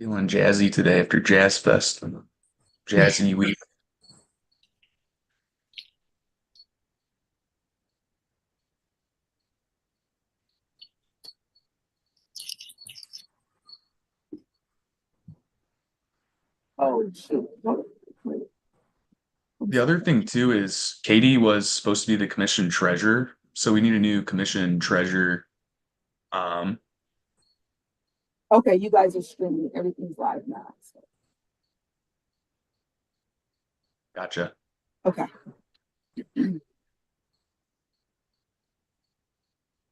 Feeling jazzy today after Jazz Fest. Jazzy week. Oh, shoot. Wait, I'm The other sorry. thing too is Katie was supposed to be the commission treasurer, so we need a new commission treasurer. Um, Okay, you guys are streaming. Everything's live now. So, gotcha. okay,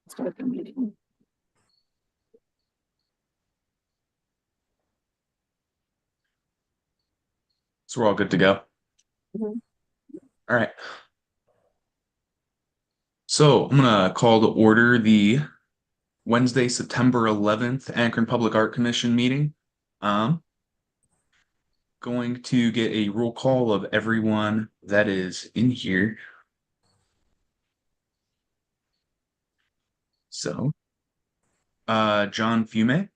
start the meeting. So we're all good to go. Mhm. All right. So I'm gonna call to order the Wednesday, September 11th Akron Public Art Commission meeting. Um, Going to get a roll call of everyone that is in here. So, John Fume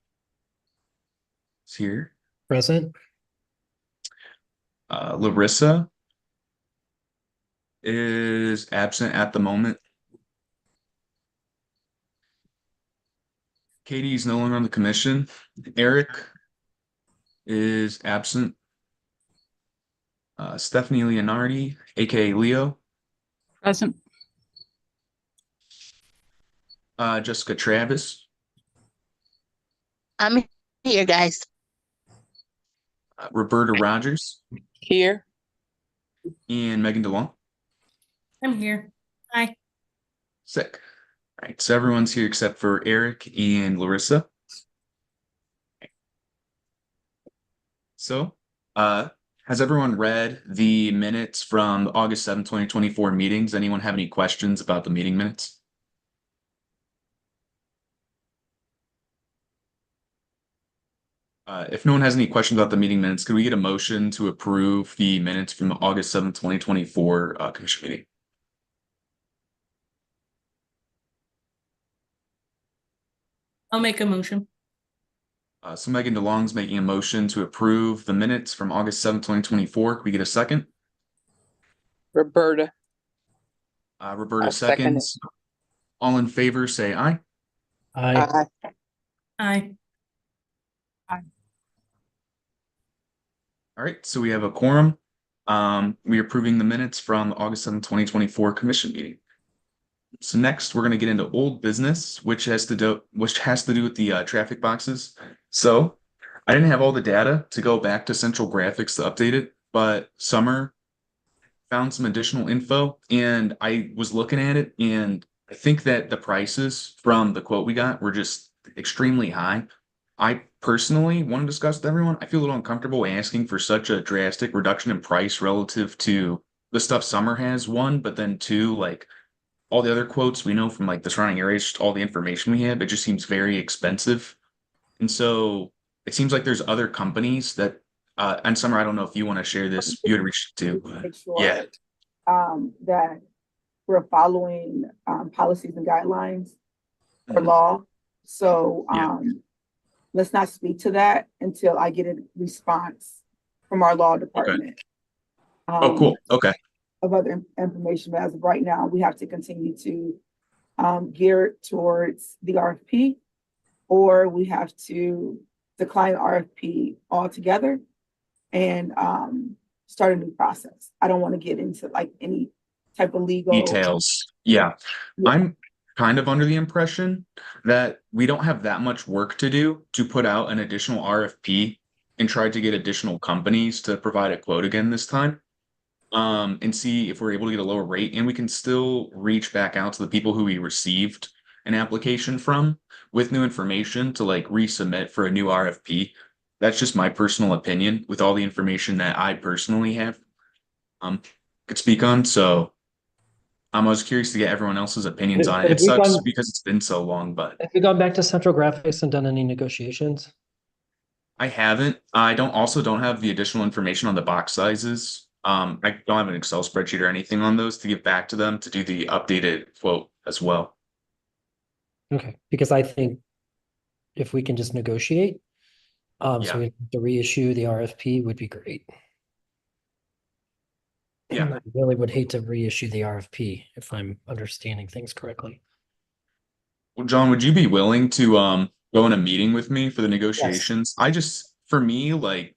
is here. Present. Larissa is absent at the moment. Katie's no longer on the commission. Eric is absent. Stephanie Leonardi, aka Leo. Present. Jessica Travis. I'm here, guys. Roberta Rogers. Here. And Megan DeLong. I'm here. Hi. Sick. All right, so everyone's here except for Eric and Larissa. So, has everyone read the minutes from the August 7th, 2024 meetings? Anyone have any questions about the meeting minutes? If no one has any questions about the meeting minutes, could we get a motion to approve the minutes from the August 7th, 2024 commission meeting? I'll make a motion. So Megan DeLong's making a motion to approve the minutes from August 7th, 2024. Could we get a second? Roberta. Roberta I'll second seconds. All in favor, say aye. Aye. Aye. All right, so we have a quorum. We're approving the minutes from the August 7th, 2024 commission meeting. So next, we're going to get into old business, which has to do with the traffic boxes. So I didn't have all the data to go back to Central Graphics to update it, but Summer found some additional info, and I was looking at it, and I think that the prices from the quote we got were just extremely high. I personally want to discuss with everyone. I feel a little uncomfortable asking for such a drastic reduction in price relative to the stuff Summer has, one, but then two, like all the other quotes we know from like the surrounding areas, just all the information we have, it just seems very expensive. And so it seems like there's other companies that, and Summer, I don't know if you want to share this, you had reached to, Make sure yeah. that we're following policies and guidelines for Mhm. law. So Yeah. let's not speak to that until I get a response from our law Okay. department. Oh, cool. Okay. Of other information, but as of right now, we have to continue to gear it towards the RFP, or we have to decline RFP altogether and start a new process. I don't want to get into like any type of legal. Details. Yeah. Yeah. I'm kind of under the impression that we don't have that much work to do to put out an additional RFP and try to get additional companies to provide a quote again this time. And see if we're able to get a lower rate, and we can still reach back out to the people who we received an application from with new information to like resubmit for a new RFP. That's just my personal opinion with all the information that I personally have could speak on. So I was curious to get everyone else's opinions on it. It Have we sucks gone, because it's been so long, but have we gone back to Central Graphics and done any negotiations? I haven't. I don't have the additional information on the box sizes. I don't have an Excel spreadsheet or anything on those to give back to them to do the updated quote as well. Okay, because I think if we can just negotiate, So we have to reissue the RFP would be great. Yeah. And I really would hate to reissue the RFP if I'm understanding things correctly. Well, John, would you be willing to go in a meeting with me for the negotiations? For me, like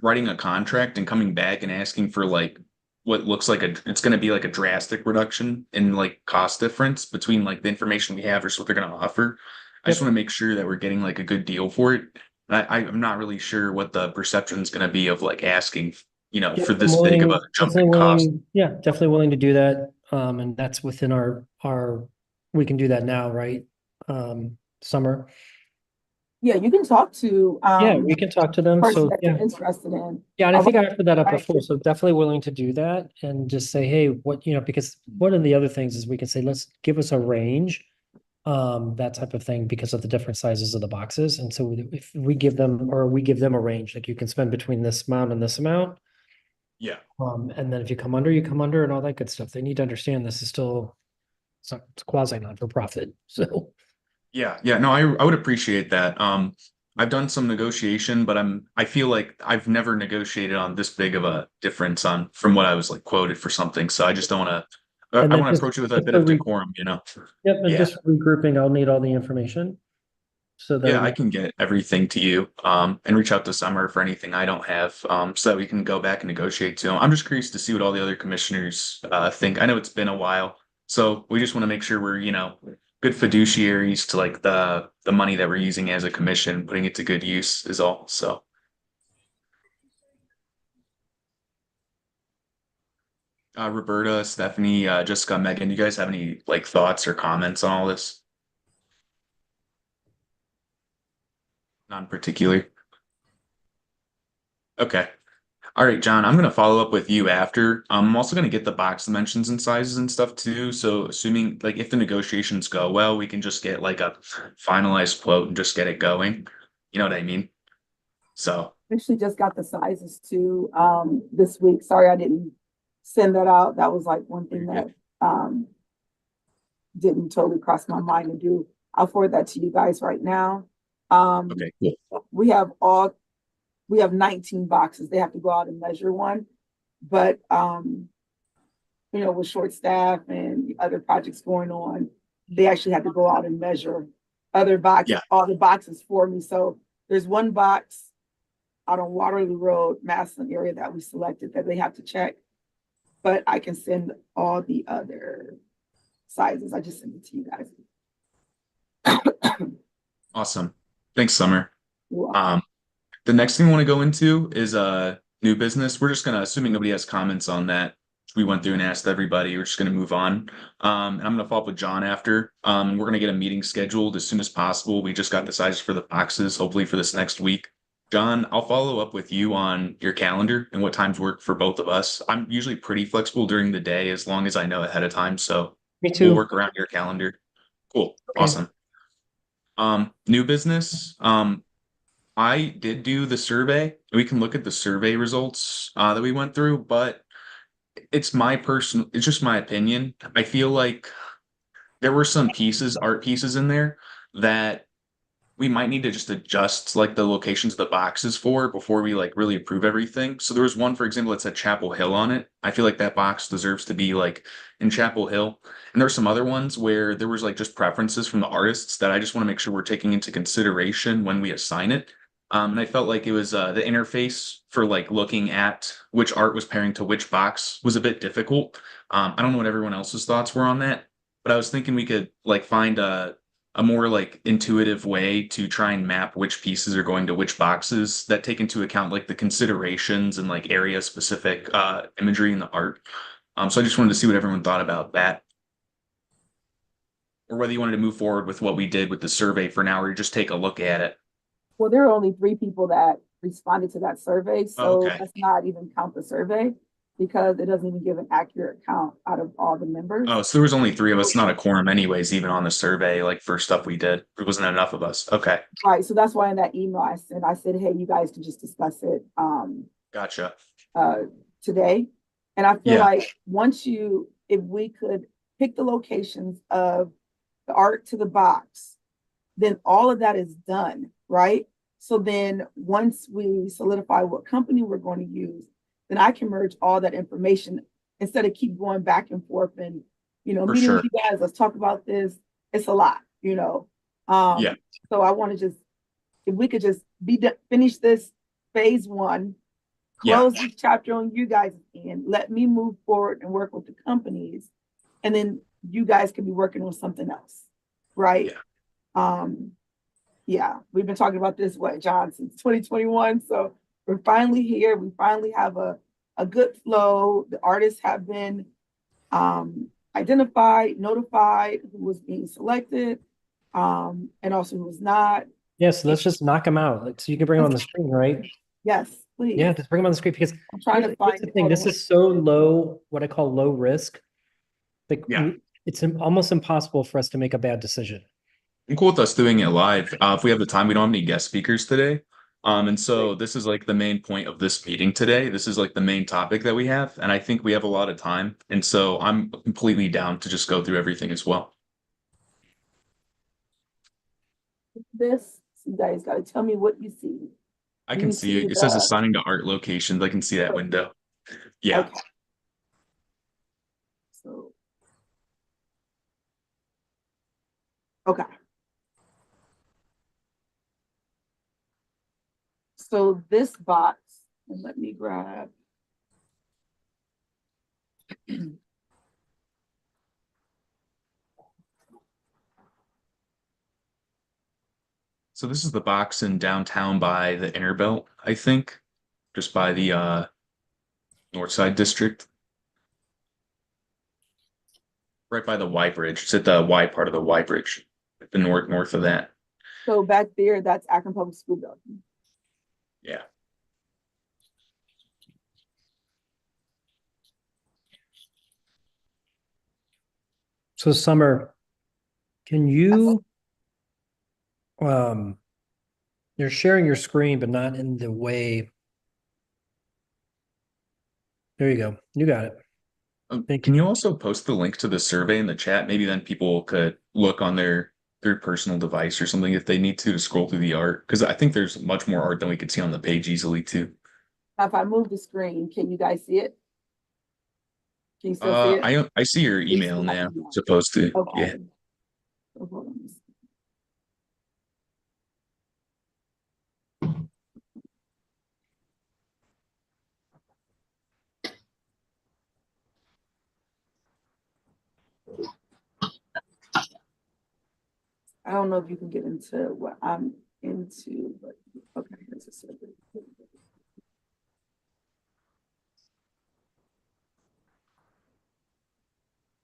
writing a contract and coming back and asking for like what looks like it's going to be like a drastic reduction in like cost difference between like the information we have versus what they're going to offer. I just Yep. want to make sure that we're getting like a good deal for it. I'm not really sure what the perception is going to be of like asking, Yeah, for I'm this big of a jump definitely in cost. willing, yeah, definitely willing to do that. And that's within we can do that now, right? Summer. Yeah, you can talk to, Yeah, we can talk to them. person So, that yeah. you're interested in. Yeah, and I think I offered that up Right. before, so definitely willing to do that and just say, hey, because one of the other things is we can say, let's give us a range, that type of thing because of the different sizes of the boxes. And so if we give them a range, like you can spend between this amount and this amount. Yeah. And then if you come under, you come under and all that good stuff. They need to understand this is still it's quasi non-for-profit. So Yeah, yeah, no, I would appreciate that. I've done some negotiation, but I feel like I've never negotiated on this big of a difference on from what I was like quoted for something. So I just don't want to. and I then want to approach it with a bit of decorum, you know. yep, and Yeah, just regrouping, I'll need all the information. So yeah, I then can get everything to you, and reach out to Summer for anything I don't have, so that we can go back and negotiate to them. I'm just curious to see what all the other commissioners think. I know it's been a while, so we just want to make sure we're, good fiduciaries to like the money that we're using as a commission, putting it to good use is all. So. Roberta, Stephanie, Jessica, Megan, you guys have any like thoughts or comments on all this? Not in particular. Okay. All right, John, I'm gonna follow up with you after. I'm also gonna get the box dimensions and sizes and stuff too. So assuming like if the negotiations go well, we can just get like a finalized quote and just get it going. You know what I mean? So Actually just got the sizes too, this week. Sorry, I didn't send that out. That was like one thing that, didn't totally cross my mind to do. I'll forward that to you guys right now. okay, cool. We have 19 boxes. They have to go out and measure one. But, with short staff and other projects going on, they actually had to go out and measure other boxes, Yeah. all the boxes for me. So there's one box out on Waterloo Road, Massillon area that we selected that they have to check. But I can send all the other sizes. I just sent it to you guys. Awesome. Thanks, Summer. Wow. The next thing I want to go into is new business. We're just gonna, assuming nobody has comments on that, we went through and asked everybody. We're just gonna move on. And I'm gonna follow up with John after. We're gonna get a meeting scheduled as soon as possible. We just got the sizes for the boxes, hopefully for this next week. John, I'll follow up with you on your calendar and what times work for both of us. I'm usually pretty flexible during the day as long as I know ahead of time. So me we'll too. work around your calendar. Cool. Okay. Awesome. New business. I did do the survey. We can look at the survey results that we went through, but it's just my opinion. I feel like there were some art pieces in there that we might need to just adjust like the locations of the boxes for before we like really approve everything. So there was one, for example, that said Chapel Hill on it. I feel like that box deserves to be like in Chapel Hill. And there's some other ones where there was like just preferences from the artists that I just want to make sure we're taking into consideration when we assign it. And I felt like it was the interface for like looking at which art was pairing to which box was a bit difficult. I don't know what everyone else's thoughts were on that, but I was thinking we could like find a more like intuitive way to try and map which pieces are going to which boxes that take into account like the considerations and like area specific imagery in the art. So I just wanted to see what everyone thought about that. Or whether you wanted to move forward with what we did with the survey for now, or just take a look at it. Well, there are only 3 people that responded to that survey, so okay. let's not even count the survey because it doesn't even give an accurate count out of all the members. Oh, so there was only 3 of us, not a quorum anyways, even on the survey, like for stuff we did. There wasn't enough of us. Okay. Right, so that's why in that email I said, hey, you guys can just discuss it Gotcha. today. And I feel Yeah. like if we could pick the locations of the art to the box, then all of that is done, right? So then once we solidify what company we're going to use, then I can merge all that information instead of keep going back and forth and, For meeting with sure. you guys, let's talk about this. It's a lot, Yeah. So I want to just, if we could just finish this phase one, Yeah. close this chapter on you guys and let me move forward and work with the companies. And then you guys can be working on something else, right? Yeah, we've been talking about this, John, since 2021. So we're finally here. We finally have a good flow. The artists have been identified, notified who was being selected, and also who was not. Yeah, so let's just knock them out. Like, so you can bring them on the screen, right? Yes, please. Yeah, just bring them on the screen because I'm trying to here's find the thing. This is so low, what I call low risk. Like Yeah. it's almost impossible for us to make a bad decision. I'm cool with us doing it live. If we have the time, we don't have any guest speakers today. And so this is like the main point of this meeting today. This is like the main topic that we have. And I think we have a lot of time. And so I'm completely down to just go through everything as well. this. So you guys got to tell me what you see. I You can see see it. It says the- assigning to art locations. I can see that window. Yeah. Okay. So, okay. So this box, and let me grab. So this is the box in downtown by the Innerbelt, I think, just by the North Side District. Right by the Y Bridge. It's at the Y part of the Y Bridge. The north of that. So back there, that's Akron Public School building. Yeah. So Summer, can you you're sharing your screen, but not in the way. There you go. You got it. Can you also post the link to the survey in the chat? Maybe then people could look on their personal device or something if they need to scroll through the art. Because I think there's much more art than we could see on the page easily too. Now, if I move the screen, can you guys see it? Can you still see it? I see your email my now. email. Supposed to. Okay. Yeah. So hold on. I don't know if you can get into what I'm into, but okay, here's a survey.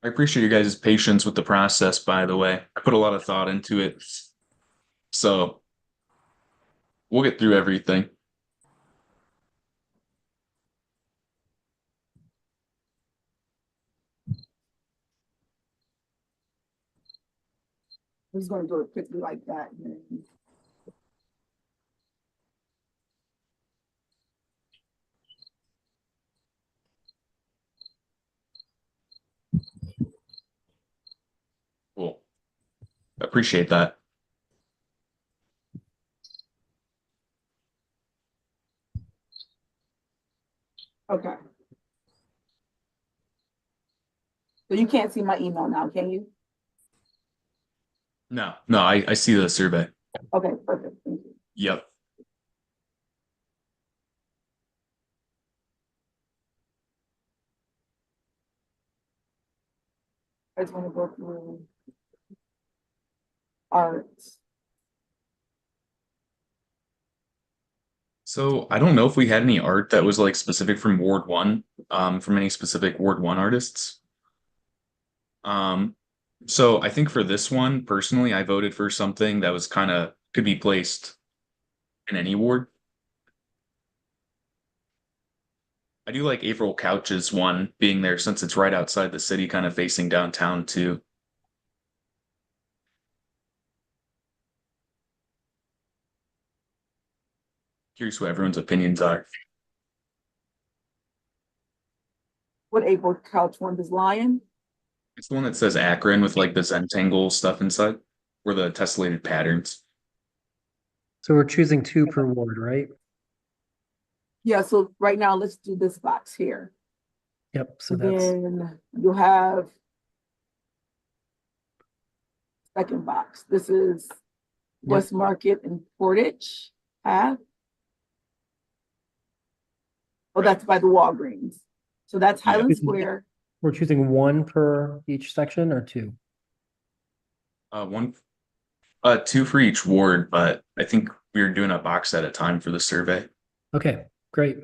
I appreciate you guys' patience with the process, by the way. I put a lot of thought into it. So we'll get through everything. I'm just gonna do it quickly like that. And then- Cool. Appreciate that. Okay. So you can't see my email now, can you? No, I see the survey. Okay, perfect. Thank you. Yep. I just want to go through art. So I don't know if we had any art that was like specific from Ward 1, from any specific Ward 1 artists. So I think for this one, personally, I voted for something that was kind of could be placed in any ward. I do like April Couch's one being there since it's right outside the city, kind of facing downtown too. Curious what everyone's opinions are. What April Couch one does Lion? It's the one that says Akron with like the Zentangle stuff inside, or the tessellated patterns. So we're choosing 2 per ward, right? Yeah, so right now, let's do this box here. Yep, so And that's, then you'll have second box. This is West Market and Portage Ave. Oh, that's by the Walgreens. So that's Yeah. Highland Square. we're choosing 1 per each section or 2? One, two for each ward, but I think we are doing a box at a time for the survey. Okay, great.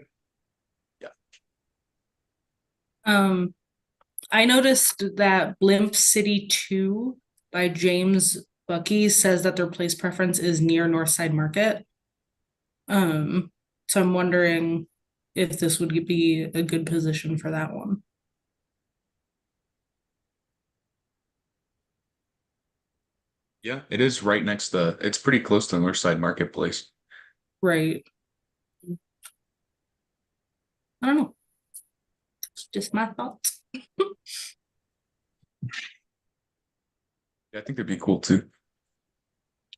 I noticed that Blimp City 2 by James Bucky says that their place preference is near Northside Market. So I'm wondering if this would be a good position for that one. Yeah, it is right next to, it's pretty close to Northside Marketplace. Right. I don't know. It's just my thoughts. Yeah, I think that'd be cool too.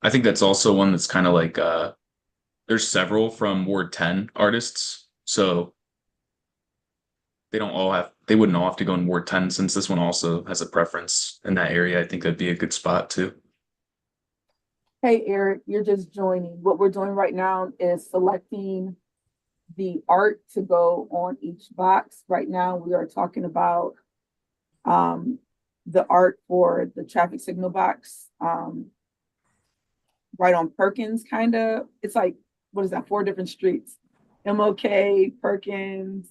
I think that's also one that's kind of like there's several from Ward 10 artists, so they wouldn't all have to go in Ward 10 since this one also has a preference in that area. I think that'd be a good spot too. Hey, Eric, you're just joining. What we're doing right now is selecting the art to go on each box. Right now, we are talking about the art for the traffic signal box, right on Perkins, kind of. It's like, what is that, 4 different streets? MLK, Perkins,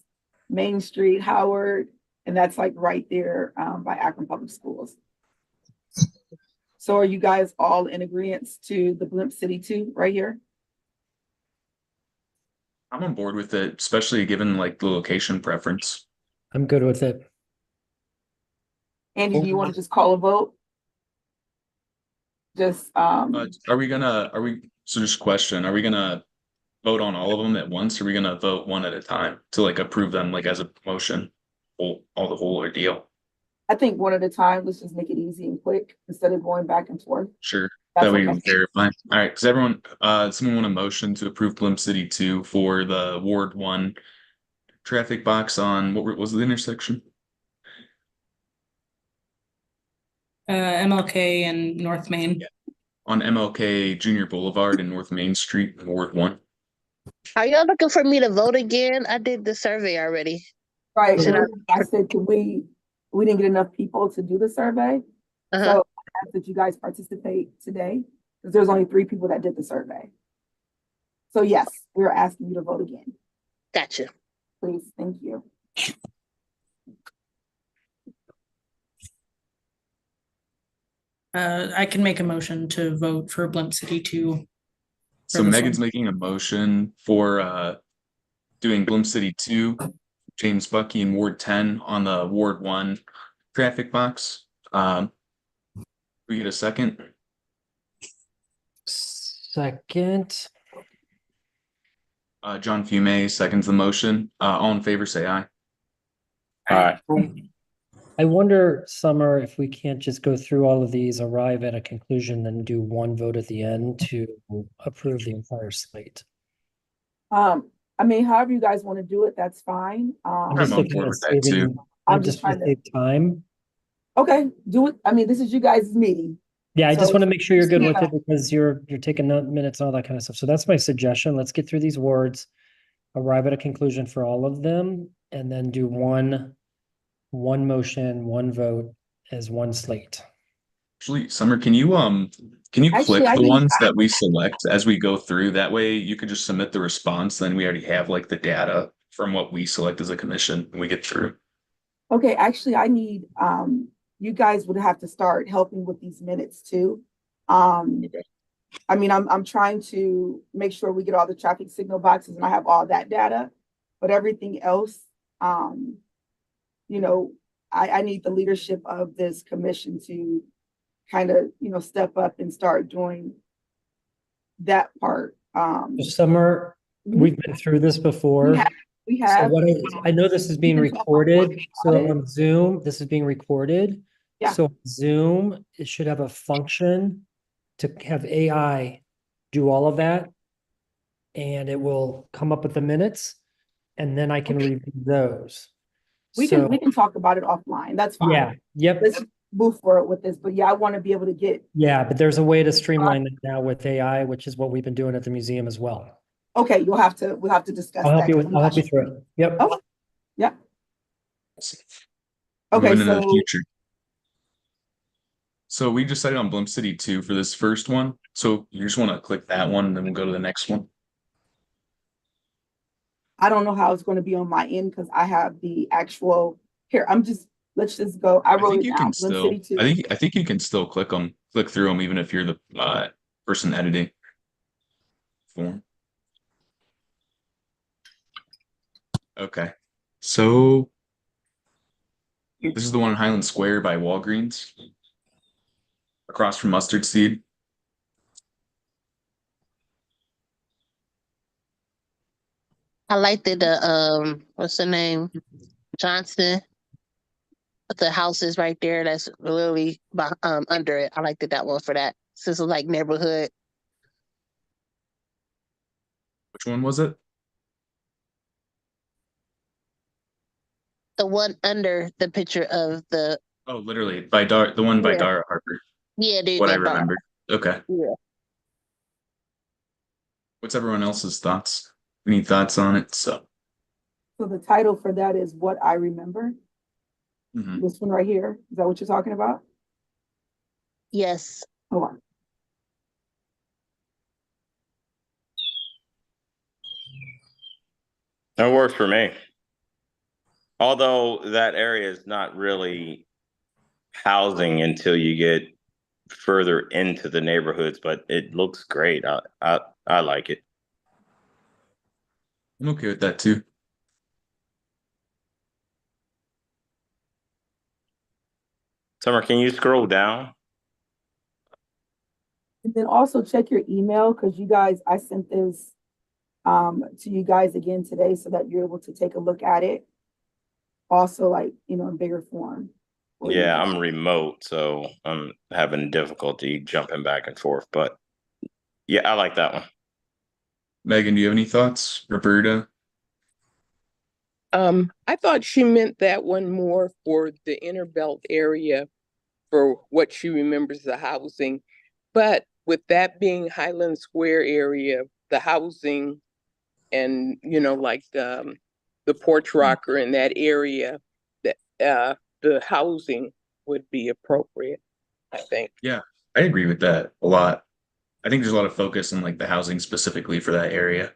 Main Street, Howard, and that's like right there by Akron Public Schools. So are you guys all in agreement to the Blimp City 2 right here? I'm on board with it, especially given like the location preference. I'm good with it. Andy, do you want to just call a vote? Just, So just question, are we gonna vote on all of them at once? Or are we gonna vote one at a time to like approve them like as a motion? All the whole ordeal? I think one at a time, let's just make it easy and quick instead of going back and forth. Sure. That's That way we okay. can verify. All right, because someone want a motion to approve Blimp City 2 for the Ward 1 traffic box on what was the intersection? MLK and North Main. Yeah. On MLK Junior Boulevard in North Main Street, in Ward 1. Are y'all looking for me to vote again? I did the survey already. Right, Should I said, we didn't get enough people to do the survey. Uh-huh. So I ask that you guys participate today, because there's only 3 people that did the survey. So yes, we're asking you to vote again, Gotcha. please. Thank you. I can make a motion to vote for Blimp City 2. So this Megan's one. making a motion for doing Bloom City 2, James Bucky in Ward 10 on the Ward 1 traffic box. We get a second. Second, John Fume seconds the motion. All in favor, say aye. I wonder, Summer, if we can't just go through all of these, arrive at a conclusion, then do one vote at the end to approve the entire slate. I mean, however you guys want to do it, that's fine. I'm I'm just on looking board at with that, too. saving, I'm I'm just just trying to trying save time. Okay, do it. I mean, this is you guys' meeting. Yeah, I just So- want to make sure you're good with Yeah. it because you're taking minutes and all that kind of stuff. So that's my suggestion. Let's get through these words, arrive at a conclusion for all of them, and then do one motion, one vote as one slate. Actually, Summer, can you Actually, click I the think- ones that we select as we go through? That way you could just submit the response, then we already have like the data from what we select as a commission when we get through. Okay, actually, I need, you guys would have to start helping with these minutes too. Okay. I mean, I'm trying to make sure we get all the traffic signal boxes and I have all that data, but everything else, you know, I need the leadership of this commission to kind of, step up and start doing that part. Summer, we've been through this before. We So have. what I know this is being We can talk recorded, about so it. on Zoom, this is being recorded. Yeah. So Zoom, it should have a function to have AI do all of that and it will come up with the minutes, and then I can Okay. review those. We So, can talk about it offline. That's fine. yeah, yep, Let's move forward with this, but yeah, I want to be able to get, yeah, but there's a way to streamline it now with AI, which is what we've been doing at the museum as well. okay, we'll have to discuss I'll help that. you 'Cause with, I'm I'll not help you sure. through it. Yep. Oh, yeah, okay, Moving into the so future. So we decided on Blimp City 2 for this first one. So you just want to click that one and then we'll go to the next one. I don't know how it's going to be on my end because I have the actual, here, let's just go. I I wrote think it you down. can Slim still, City 2. I think you can still click through them even if you're the person editing form. Okay. So this is the one in Highland Square by Walgreens, across from Mustard Seed. I liked it, what's the name? Johnson. The house is right there. That's literally under it. I liked it, that one for that. Since it's like neighborhood. Which one was it? The one under the picture of the, Oh, literally by the one by yeah, Dara Harper. yeah, there you What I go, Dara. remember. Okay. Yeah. What's everyone else's thoughts? We need thoughts on it. So, So the title for that is What I Remember. mhm. This one right here. Is that what you're talking about? Yes. Hold on. That works for me. Although that area is not really housing until you get further into the neighborhoods, but it looks great. I like it. I'm okay with that too. Summer, can you scroll down? And then also check your email because you guys, I sent this to you guys again today so that you're able to take a look at it. Also, like, in bigger form. for you. Yeah, I'm remote, so I'm having difficulty jumping back and forth. But yeah, I like that one. Megan, do you have any thoughts? Roberta? I thought she meant that one more for the inner belt area for what she remembers the housing. But with that being Highland Square area, the housing and like the porch rocker in that area, that the housing would be appropriate, I think. Yeah, I agree with that a lot. I think there's a lot of focus on like the housing specifically for that area.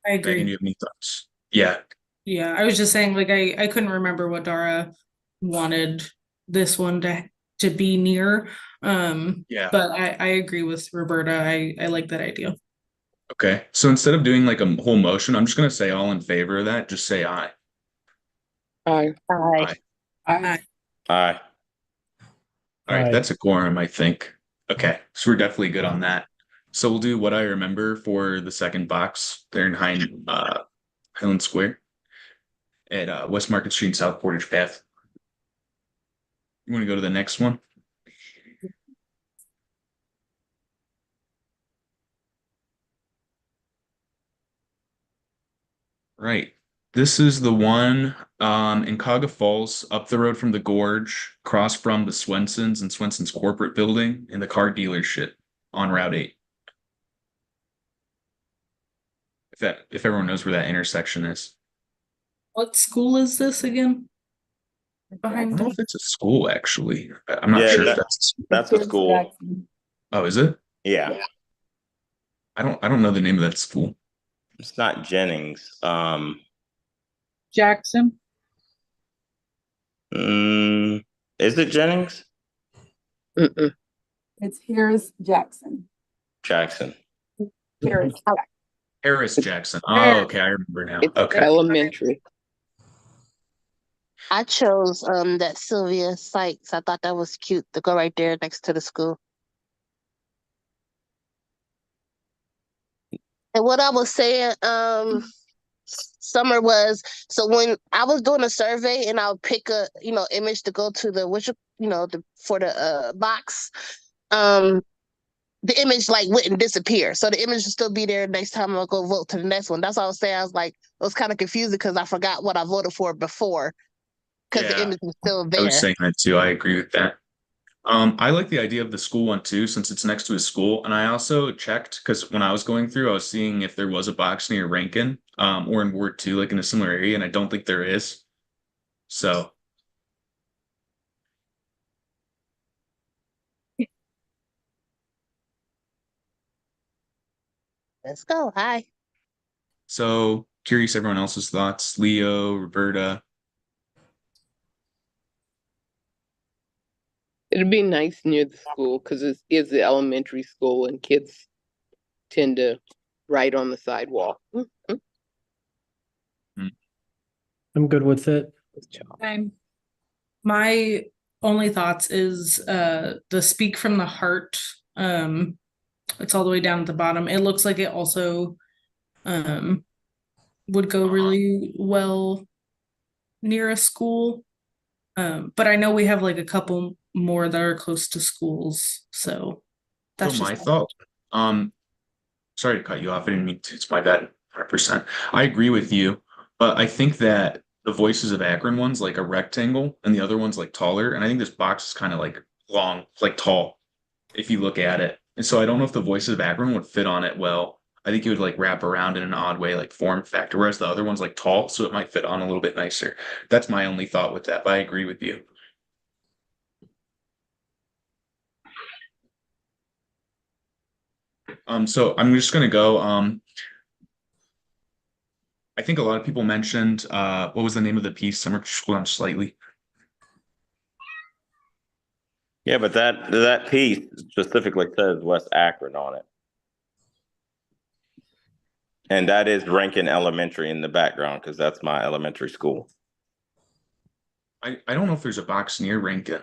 I Megan, do agree. you have any thoughts? Yeah, Yeah, I was just saying, like, I couldn't remember what Dara wanted this one to be near. yeah. But I agree with Roberta. I like that idea. Okay. So instead of doing like a whole motion, I'm just gonna say all in favor of that. Just say aye. I, Aye. I Aye. All right, Aye. that's a quorum, I think. Okay, so we're definitely good on that. So we'll do what I remember for the second box there in Highland Square at West Market Street and South Portage Path. You want to go to the next one? Right. This is the one in Cuyahoga Falls, up the road from the Gorge, across from the Swensons and Swenson's corporate building and the car dealership on Route 8. If everyone knows where that intersection is. What school is this again? I Behind don't know the if it's a school actually. I'm not Yeah, sure if that- that's That's a Here's school. Jackson. Oh, is it? Yeah, I don't know the name of that school. it's not Jennings. Jackson. Is it Jennings? Mm-mm. It's Harris Jackson. Jackson. Harris Jackson. Harris Jackson. Oh, okay, I remember now. It's Okay. elementary. I chose that Sylvia Sykes. I thought that was cute to go right there next to the school. And what I was saying, Summer, was, so when I was doing a survey and I'll pick a image to go to the for the box, the image like wouldn't disappear. So the image will still be there next time I go vote to the next one. That's all I was saying. I was like, it was kind of confusing because I forgot what I voted for before because the Yeah, image was still I was there. saying that too. I agree with that. I like the idea of the school one too, since it's next to a school. And I also checked because when I was going through, I was seeing if there was a box near Rankin, or in Ward 2, like in a similar area, and I don't think there is. So, Let's go. Hi. so curious everyone else's thoughts. Leo, Roberta. It'd be nice near the school because it is the elementary school and kids tend to write on the sidewalk. I'm good with it. My only thoughts is the speak from the heart. It's all the way down at the bottom. It looks like it also would go really well near a school. But I know we have like a couple more that are close to schools, so that's So my just thought, sorry to cut you off. I didn't mean to. It's my bad. 100%. I agree with you, but I think that the Voices of Akron one's like a rectangle and the other one's like taller. And I think this box is kind of like long, like tall, if you look at it. And so I don't know if the Voices of Akron would fit on it well. I think it would like wrap around in an odd way, like form factor, whereas the other one's like tall, so it might fit on a little bit nicer. That's my only thought with that, but I agree with you. So I'm just gonna go. I think a lot of people mentioned what was the name of the piece? Summer School on Slightly. Yeah, but that piece specifically says West Akron on it. And that is Rankin Elementary in the background because that's my elementary school. I don't know if there's a box near Rankin.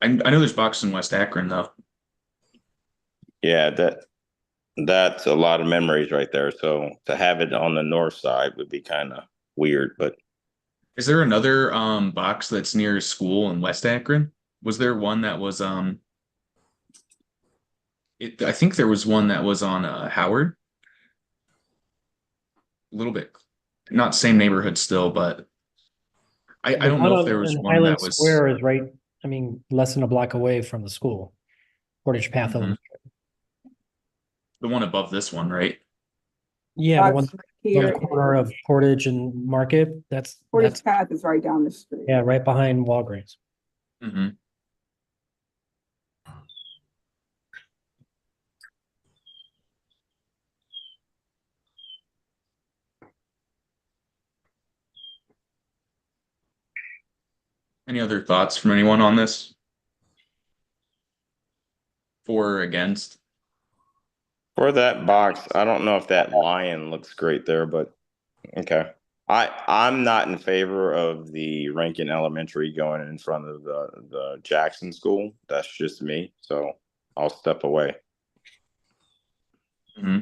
I know there's box in West Akron though. Yeah, that's a lot of memories right there. So to have it on the north side would be kind of weird, but Is there another box that's near a school in West Akron? Was there one that was I think there was one that was on Howard. A little bit, not same neighborhood still, but I The don't one know if there on was in one Highland that was Square is right, I mean, less than a block away from the school. Portage Path. Mhm. The one above this one, right? Yeah, the one Box on here, the corner of Portage and Market, that's Portage Path is right down the street. yeah, right behind Walgreens. Mm-hmm. Any other thoughts from anyone on this? For or against? for that box, I don't know if that lion looks great there, but okay. I'm not in favor of the Rankin Elementary going in front of the Jackson School. That's just me, so I'll step away. Mm-hmm.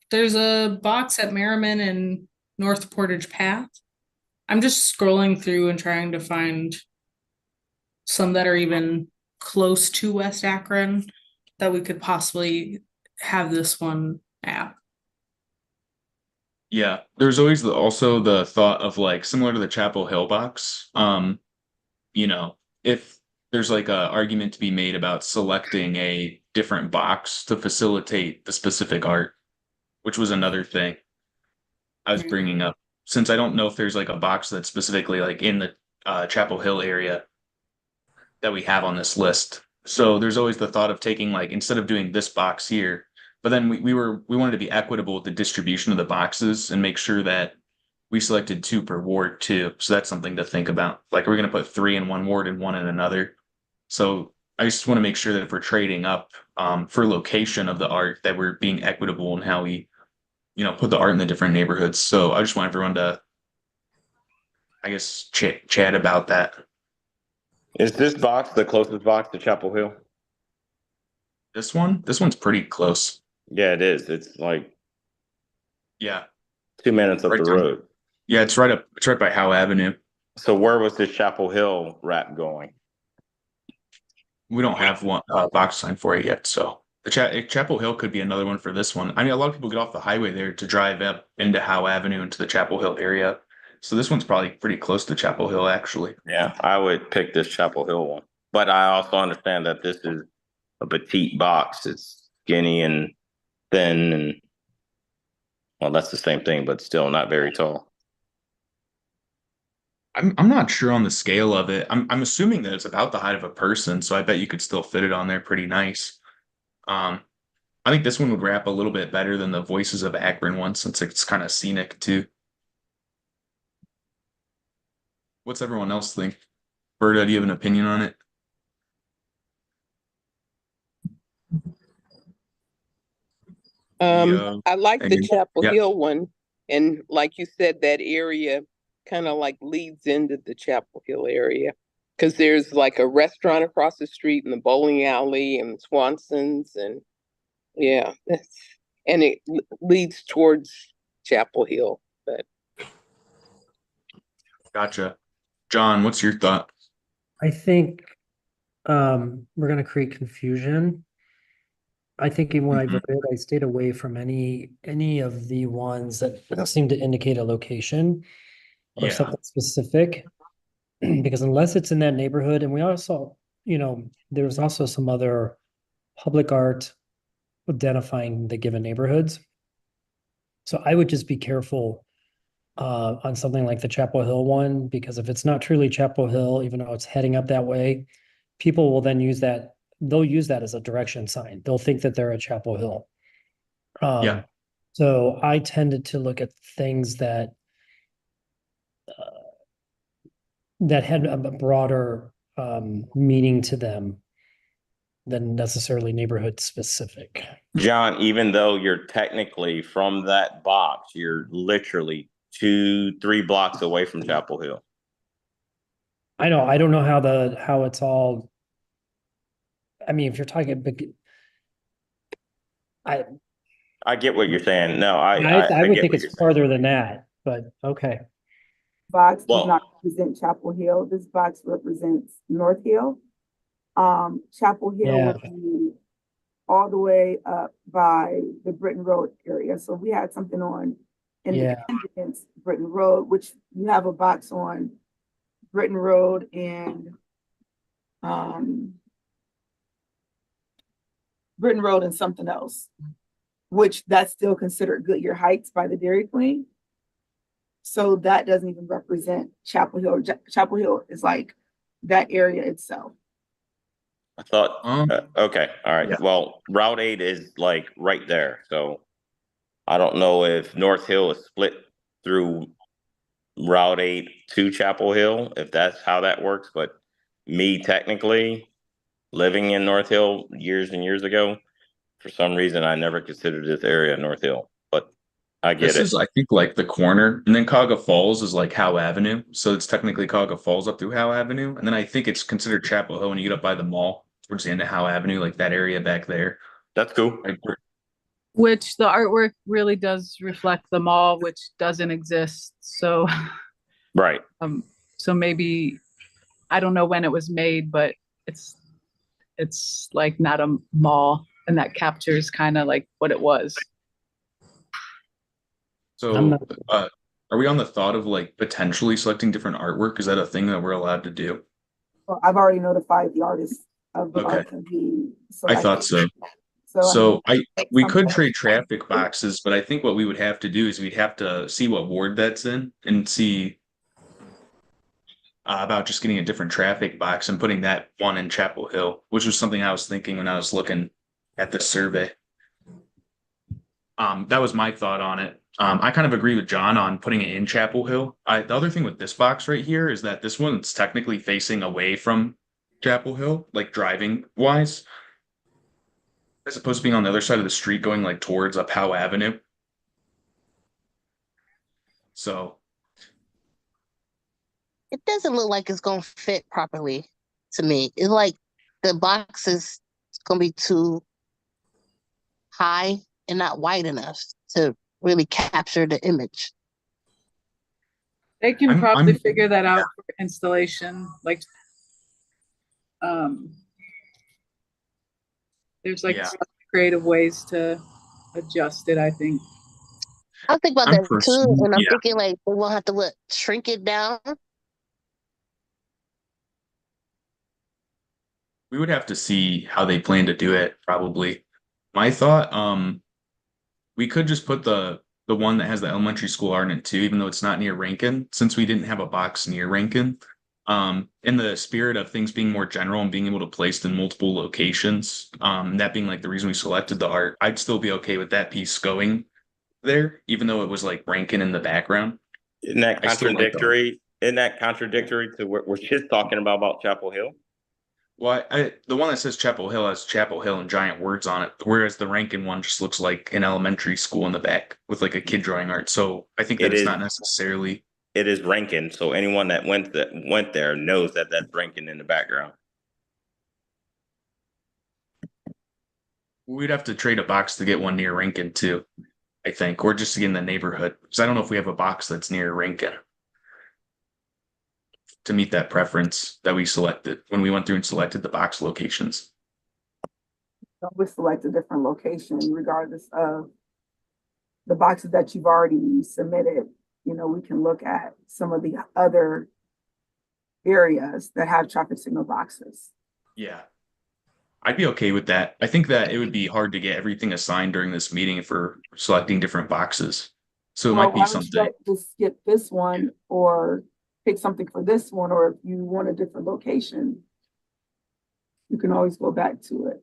there's a box at Merriman and North Portage Path. I'm just scrolling through and trying to find some that are even close to West Akron that we could possibly have this one at. Yeah, there's always also the thought of like similar to the Chapel Hill box. You know, if there's like a argument to be made about selecting a different box to facilitate the specific art, which was another thing I was bringing up. Since I don't know if there's like a box that's specifically like in the Chapel Hill area that we have on this list. So there's always the thought of taking like instead of doing this box here, but then we wanted to be equitable with the distribution of the boxes and make sure that we selected 2 per ward too. So that's something to think about. Like we're gonna put 3 in one ward and 1 in another. So I just want to make sure that if we're trading up for location of the art, that we're being equitable in how we, put the art in the different neighborhoods. So I just want everyone to, I guess, chat about that. Is this box the closest box to Chapel Hill? This one's pretty close. Yeah, it is. It's like Yeah, 2 minutes up right the down. road. Yeah, it's right by Howe Avenue. So where was this Chapel Hill rap going? we don't have one box sign for it yet. So the Chapel Hill could be another one for this one. I mean, a lot of people get off the highway there to drive up into Howe Avenue into the Chapel Hill area. So this one's probably pretty close to Chapel Hill, actually. Yeah, I would pick this Chapel Hill one. But I also understand that this is a petite box. It's skinny and thin, and well, that's the same thing, but still not very tall. I'm not sure on the scale of it. I'm assuming that it's about the height of a person, so I bet you could still fit it on there pretty nice. Um, I think this one would wrap a little bit better than the Voices of Akron one since it's kind of scenic too. What's everyone else think? Berta, do you have an opinion on it? I like the Megan? Chapel Yeah. Hill one, and like you said, that area kind of like leads into the Chapel Hill area because there's like a restaurant across the street and the bowling alley and Swanson's, and yeah, and it leads towards Chapel Hill. But Gotcha. John, what's your thought? I think we're gonna create confusion. I think even when I Mhm. voted, I stayed away from any of the ones that seem to indicate a location or Yeah. something specific. Because unless it's in that neighborhood, and we also, there's also some other public art identifying the given neighborhoods. So I would just be careful on something like the Chapel Hill one, because if it's not truly Chapel Hill, even though it's heading up that way, people will then they'll use that as a direction sign. They'll think that they're at Chapel Hill. Yeah. So I tended to look at things that had a broader meaning to them than necessarily neighborhood specific. John, even though you're technically from that box, you're literally 2-3 blocks away from Chapel Hill. I know, I don't know how it's all. I mean, if you're talking big, I get what you're saying. No, I I would get think what it's you're saying. farther than that, but okay. Box does Well- not represent Chapel Hill. This box represents North Hill. Chapel Hill Yeah. would be all the way up by the Britton Road area. So we had something on Yeah. Independence, Britton Road, which you have a box on Britton Road and Britton Road and something else, which that's still considered Goodyear Heights by the Dairy Queen. So that doesn't even represent Chapel Hill. Chapel Hill is like that area itself. I thought, okay, all right. Yeah. Well, Route 8 is like right there. So I don't know if North Hill is split through Route 8 to Chapel Hill, if that's how that works. But me technically living in North Hill years and years ago, for some reason, I never considered this area North Hill, but I get This it. is, I think, like the corner, and then Cauga Falls is like Howe Avenue, so it's technically Cauga Falls up through Howe Avenue, and then I think it's considered Chapel Hill when you get up by the mall towards the end of Howe Avenue, like that area back there. That's cool. Which the artwork really does reflect the mall, which doesn't exist. So, Right. so maybe, I don't know when it was made, but it's like not a mall, and that captures kind of like what it was. I'm So, not- are we on the thought of like potentially selecting different artwork? Is that a thing that we're allowed to do? Well, I've already notified the artists of the Okay. art to be I thought selected. so. So We could trade traffic boxes, but I think what we would have to do is we'd have to see what ward that's in and see about just getting a different traffic box and putting that one in Chapel Hill, which was something I was thinking when I was looking at the survey. That was my thought on it. I kind of agree with John on putting it in Chapel Hill. The other thing with this box right here is that this one's technically facing away from Chapel Hill, like driving wise, as opposed to being on the other side of the street going like towards up Howe Avenue. So It doesn't look like it's gonna fit properly to me. It's like the box is gonna be too high and not wide enough to really capture the image. They can I'm- probably I'm- figure that out for installation, like, There's like Yeah. creative ways to adjust it, I think. I think about I'm that too, and I'm yeah. thinking like we won't have to what shrink it down. We would have to see how they plan to do it, probably. My thought, we could just put the one that has the elementary school art in it too, even though it's not near Rankin, since we didn't have a box near Rankin. In the spirit of things being more general and being able to place in multiple locations, that being like the reason we selected the art, I'd still be okay with that piece going there, even though it was like Rankin in the background. Isn't that I still like the art. contradictory? Isn't that contradictory to what we're just talking about Chapel Hill? Well, the one that says Chapel Hill has Chapel Hill and giant words on it, whereas the Rankin one just looks like an elementary school in the back with like a kid drawing art. So I think that It it's is not necessarily. it is Rankin, so anyone that went there knows that that's Rankin in the background. We'd have to trade a box to get one near Rankin too, I think, or just to get in the neighborhood. Because I don't know if we have a box that's near Rankin to meet that preference that we selected when we went through and selected the box locations. So we select a different location regardless of the boxes that you've already submitted. You know, we can look at some of the other areas that have traffic signal boxes. Yeah. I'd be okay with that. I think that it would be hard to get everything assigned during this meeting if we're selecting different boxes. So it Well, might be why don't you something. just skip this one or pick something for this one, or if you want a different location, you can always go back to it.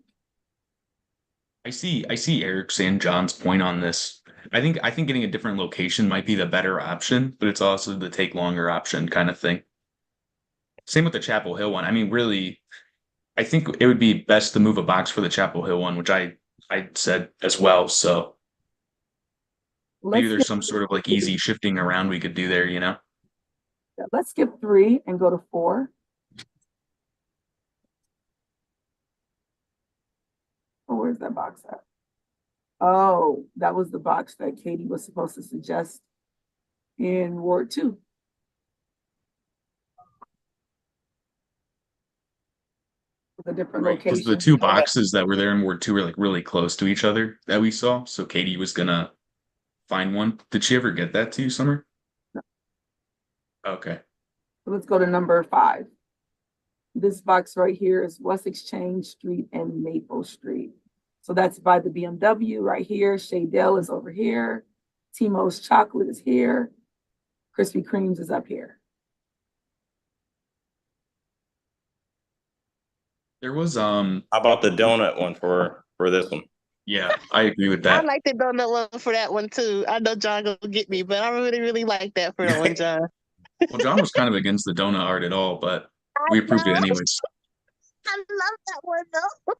I see Eric's and John's point on this. I think getting a different location might be the better option, but it's also the take longer option kind of thing. Same with the Chapel Hill one. I mean, really, I think it would be best to move a box for the Chapel Hill one, which I said as well. So maybe Let's there's skip, some sort of like easy shifting around we could do there, you know? let's skip 3 and go to 4. Oh, where's that box at? Oh, that was the box that Katie was supposed to suggest in Ward 2. With a different Right, because the location. two boxes that were there in Ward 2 were like really close to each other that we saw. So Katie was gonna find one. Did she ever get that to you, Summer? Okay. So let's go to number 5. This box right here is West Exchange Street and Maple Street. So that's by the BMW right here. Shaydell is over here. Timo's Chocolate is here. Krispy Kreme's is up here. There was How about the donut one for this one? yeah, I agree with I that. like the donut one for that one too. I know John gonna get me, but I really, really like that for that one, John. Well, John was kind of against the donut art at all, but I we approved it know. anyways. I love that one though.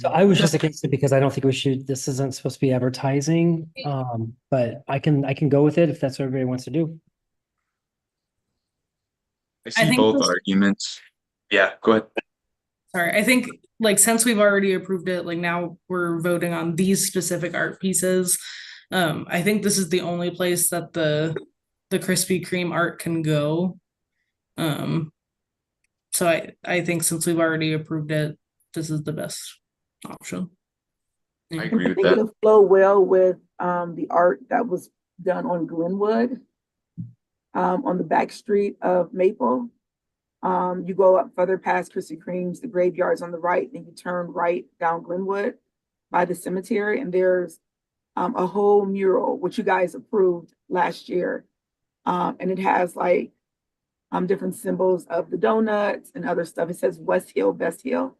So I was just against it because I don't think we should, this isn't supposed to be advertising. But I can go with it if that's what everybody wants to do. I I see think both this- arguments. Yeah, go ahead. Sorry, I think like since we've already approved it, like now we're voting on these specific art pieces. I think this is the only place that the Krispy Kreme art can go. So I think since we've already approved it, this is the best option. I I agree with think that. it'll flow well with the art that was done on Glenwood, on the back street of Maple. You go up further past Krispy Kreme's, the graveyard's on the right, then you turn right down Glenwood by the cemetery, and there's a whole mural, which you guys approved last year. And it has like different symbols of the donuts and other stuff. It says West Hill, Best Hill.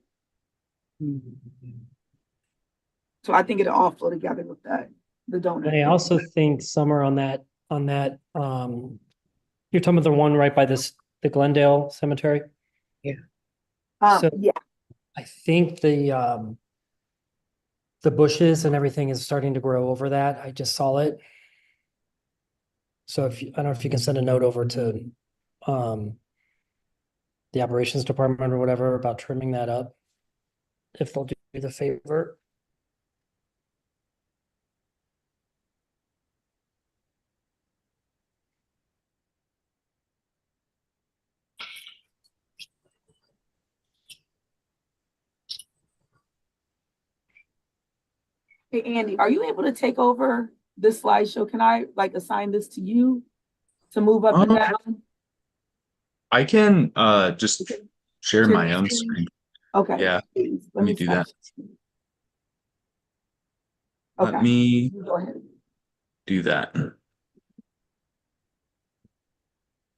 So I think it'll all flow together with that, the donut. And I also think somewhere on that, you're talking about the one right by the Glendale Cemetery. so- Yeah, I think the bushes and everything is starting to grow over that. I just saw it. So I don't know if you can send a note over to, the operations department or whatever about trimming that up. If they'll do the favor. Hey, Andy, are you able to take over this slideshow? Can I like assign this to you to move up and Um, down? I can just share Share my your own screen? screen. Okay, Yeah, please, let let me me do stop. that. Let Okay, me go ahead. do that.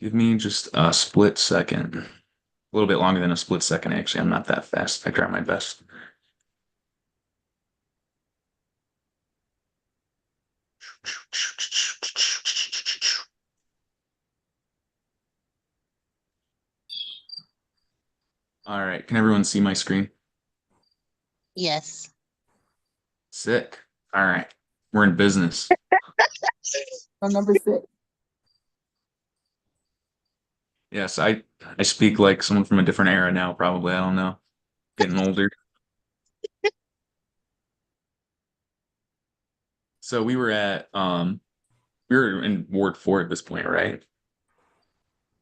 Give me just a split second. A little bit longer than a split second, actually. I'm not that fast. I try my best. All right. Can everyone see my screen? Yes. Sick. All right. We're in business. So number 6. Yes, I speak like someone from a different era now, probably. I don't know. Getting older. So we were in Ward 4 at this point, right?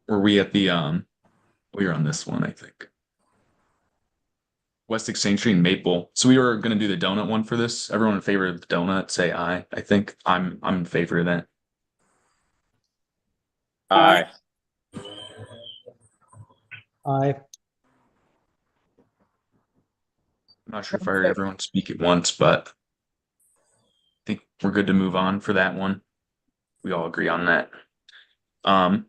Were we at the we were on this one, I think. West Exchange Street and Maple. So we were gonna do the donut one for this. Everyone in favor of the donut, say aye. I think I'm in favor of that. Aye. I I'm not sure if I heard everyone speak at once, but I think we're good to move on for that one. We all agree on that. Um,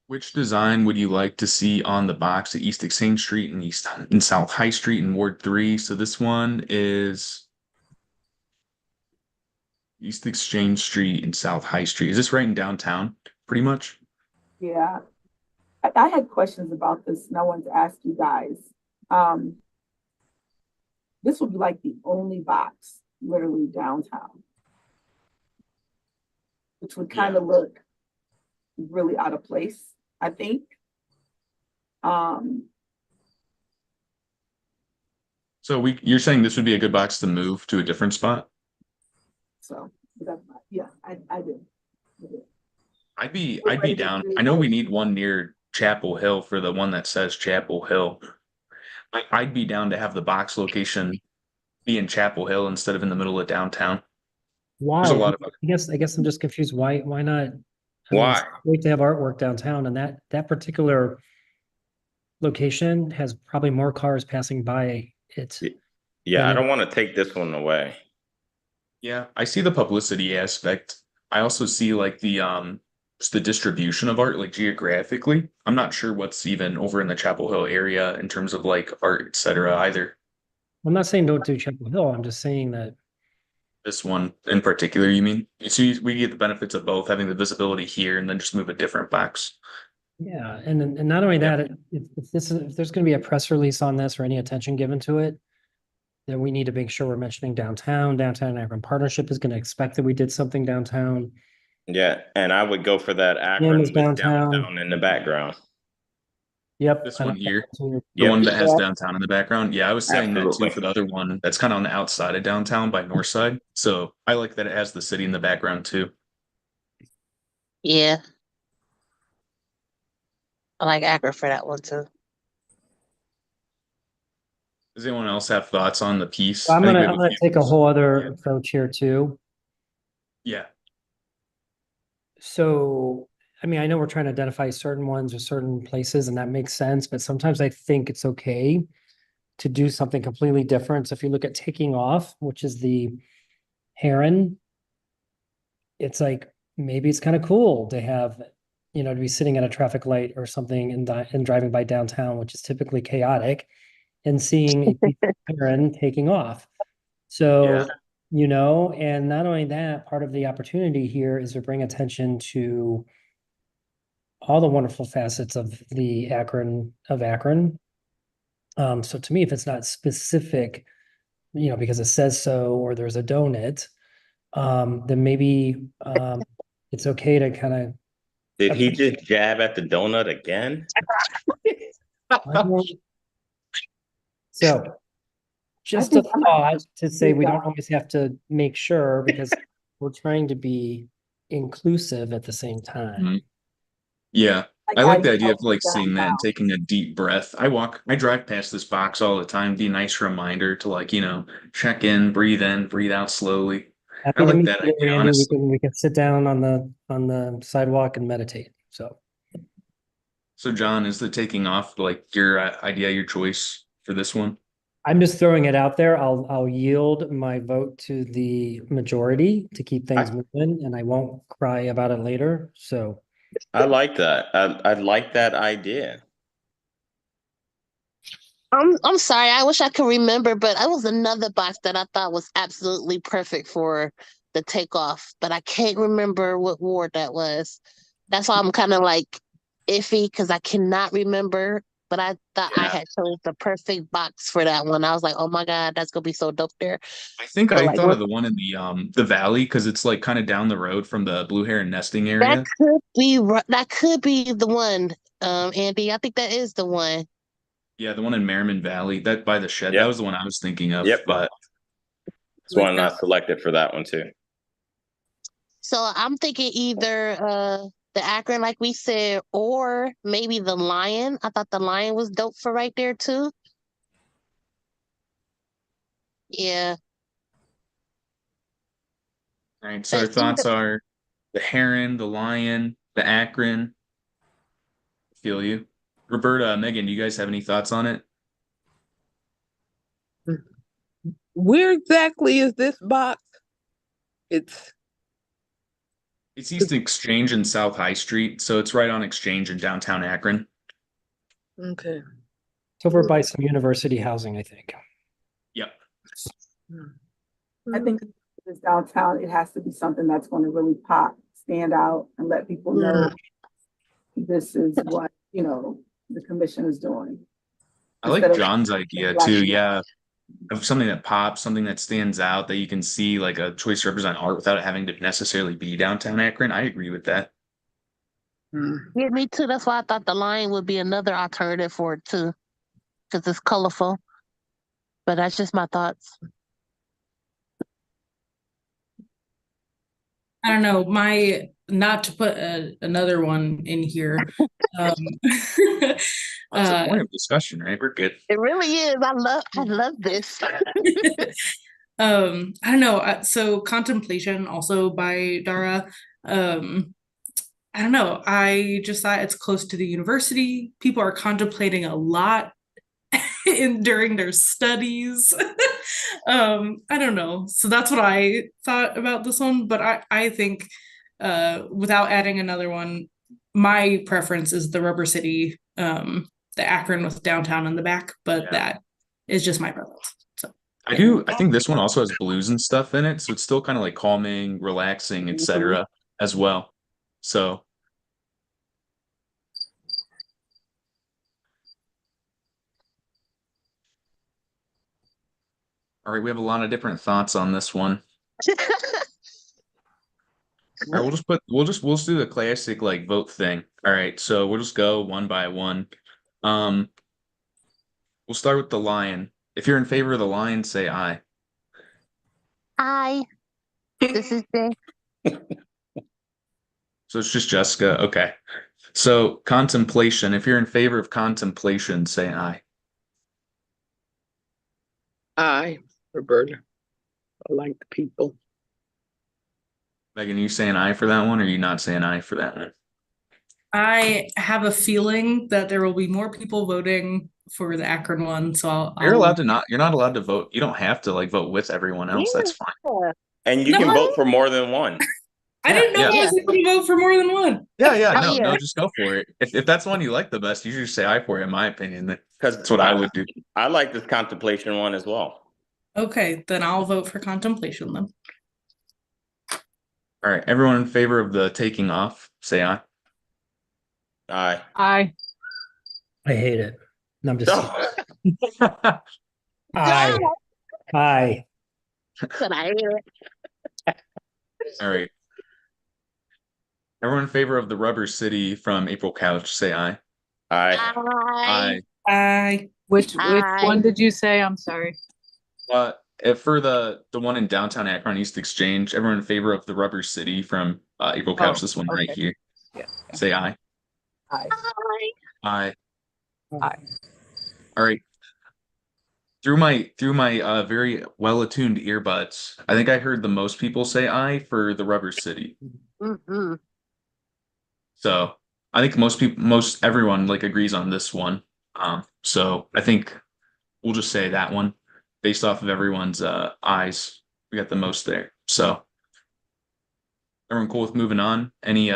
which design would you like to see on the box at East Exchange Street and South High Street in Ward 3? So this one is East Exchange Street and South High Street. Is this right in downtown? Pretty much? Yeah, I had questions about this, and I wanted to ask you guys. Um, this would be like the only box literally downtown, which would kind Yeah. of look really out of place, I think. Um, So you're saying this would be a good box to move to a different spot? so that's yeah, I did. I did. I'd be down. I know we need one near Chapel Hill for the one that says Chapel Hill. I'd be down to have the box location be in Chapel Hill instead of in the middle of downtown. There's a why? lot of I guess I'm just confused. Why not? I mean, it's Why? great to have artwork downtown, and that particular location has probably more cars passing by it Yeah, than I it. don't want to take this one away. Yeah, I see the publicity aspect. I also see like just the distribution of art like geographically. I'm not sure what's even over in the Chapel Hill area in terms of like art, etc. either. I'm not saying don't do Chapel Hill. I'm just saying that This one in particular, you mean? So we get the benefits of both having the visibility here and then just move a different box. yeah, and not only Yeah. that, if there's going to be a press release on this or any attention given to it, then we need to make sure we're mentioning downtown. Downtown and Akron Partnership is going to expect that we did something downtown. Yeah, and I would go for that Jim is Akron with downtown. downtown in the background. Yep. This I one like here, that too. the Yep, one that has downtown in the background. Yeah, I was saying that too absolutely. for the other one that's kind of on the outside of downtown by North Side. So I like that it has the city in the background too. Yeah. I like Akron for that one too. Does anyone else have thoughts on the piece? So I'm I think we gonna have I'm a gonna few. take a whole other approach here too. Yeah. So, I mean, I know we're trying to identify certain ones or certain places, and that makes sense, but sometimes I think it's okay to do something completely different. So if you look at taking off, which is the heron, it's like maybe it's kind of cool to have, to be sitting at a traffic light or something and driving by downtown, which is typically chaotic, and seeing a piece of heron taking off. Yeah. So, and not only that, part of the opportunity here is to bring attention to all the wonderful facets of the Akron. So to me, if it's not specific, because it says so, or there's a donut, then maybe it's okay to kind of. Did he just jab at the donut again? So just a thought to say we don't always have to make sure because we're trying to be inclusive at the same time. Yeah. I how like you the idea of felt like seeing that and downtown. taking a deep breath. I drive past this box all the time. Be a nice reminder to like, check in, breathe out slowly. I Happy to like meet that you, idea, Andy. honestly. We can sit down on the sidewalk and meditate. So So, John, is the taking off like your idea, your choice for this one? I'm just throwing it out there. I'll yield my vote to the majority to keep things moving, and I won't cry about it later. So I like that. I like that idea. I'm sorry. I wish I could remember, but I was another box that I thought was absolutely perfect for the takeoff, but I can't remember what ward that was. That's why I'm kind of like iffy because I cannot remember. But I thought I Yeah. had chose the perfect box for that one. I was like, oh my God, that's gonna be so dope there. I think But I like thought of what the one in the valley because it's like kind of down the road from the blue heron nesting that area. could be that could be the one, Andy. I think that is the one. Yeah, the one in Merriman Valley, that by the shed. That Yep. was the one I was thinking of. Yep. But That's one I selected for that one too. So I'm thinking either the Akron, like we said, or maybe the Lion. I thought the Lion was dope for right there too. Yeah, all right, so our but either thoughts are the heron, the lion, the Akron. Feel you. Roberta, Megan, do you guys have any thoughts on it? Where exactly is this box? It's It's East Exchange and South High Street, so it's right on Exchange in downtown Akron. okay. it's over by some university housing, I think. Yep. I think if it's downtown, it has to be something that's going to really pop, stand out, and let people know this is what, the commission is doing. I Instead like of John's idea too. Yeah, of something that pops, something that stands out that you can see like a choice to represent art without it having to necessarily be downtown Akron. I agree with that. yeah, me too. That's why I thought the Lion would be another alternative for it too, because it's colorful. But that's just my thoughts. I don't know, my not to put another one in here. Um, That's a uh, point of discussion, right? We're good. It really is. I love this. I don't know. So Contemplation, also by Dara. I don't know. I just thought it's close to the university. People are contemplating a lot during their studies. I don't know. So that's what I thought about this one. But I think without adding another one, my preference is the Rubber City, the Akron with downtown in the back, but Yeah. that is just my preference. So I do. I think this one also has blues and stuff in it, so it's still kind of like calming, relaxing, etc. as well. So all right, we have a lot of different thoughts on this one. All right, we'll just do the classic like vote thing. All right, so we'll just go one by one. Um, we'll start with the lion. If you're in favor of the lion, say aye. Hi, this is Jay. So it's just Jessica. Okay. So contemplation. If you're in favor of contemplation, say aye. Aye, Roberta. I like the people. Megan, are you saying aye for that one, or are you not saying aye for that one? I have a feeling that there will be more people voting for the Akron one. So You're allowed to not. You're not allowed to vote. You don't have to like vote with everyone else. That's fine. Yeah. And you No. can vote for more than one. I didn't know Yeah. I was able to vote for more than one. Yeah. Oh, No, yeah. no, just go for it. If that's the one you like the best, you should just say aye for it, in my opinion. Because That's what I would do. I like this contemplation one as well. Okay, then I'll vote for Contemplation then. All right. Everyone in favor of the taking off, say aye. Aye. I I hate it. No, I'm just Oh. aye. Aye. But I hear it. All right. Everyone in favor of the Rubber City from April Couch, say aye. Aye. Hi. I which Aye. one did you say? I'm sorry. If for the one in downtown Akron East Exchange, everyone in favor of the Rubber City from April Oh, Couch, this one right okay. here. Yeah. Say aye. Aye. Aye. Aye. All right. Through my very well-attuned earbuds, I think I heard the most people say aye for the Rubber City. Mm-hmm. So I think most everyone like agrees on this one. So I think we'll just say that one based off of everyone's eyes. We got the most there. So everyone cool with moving on? Any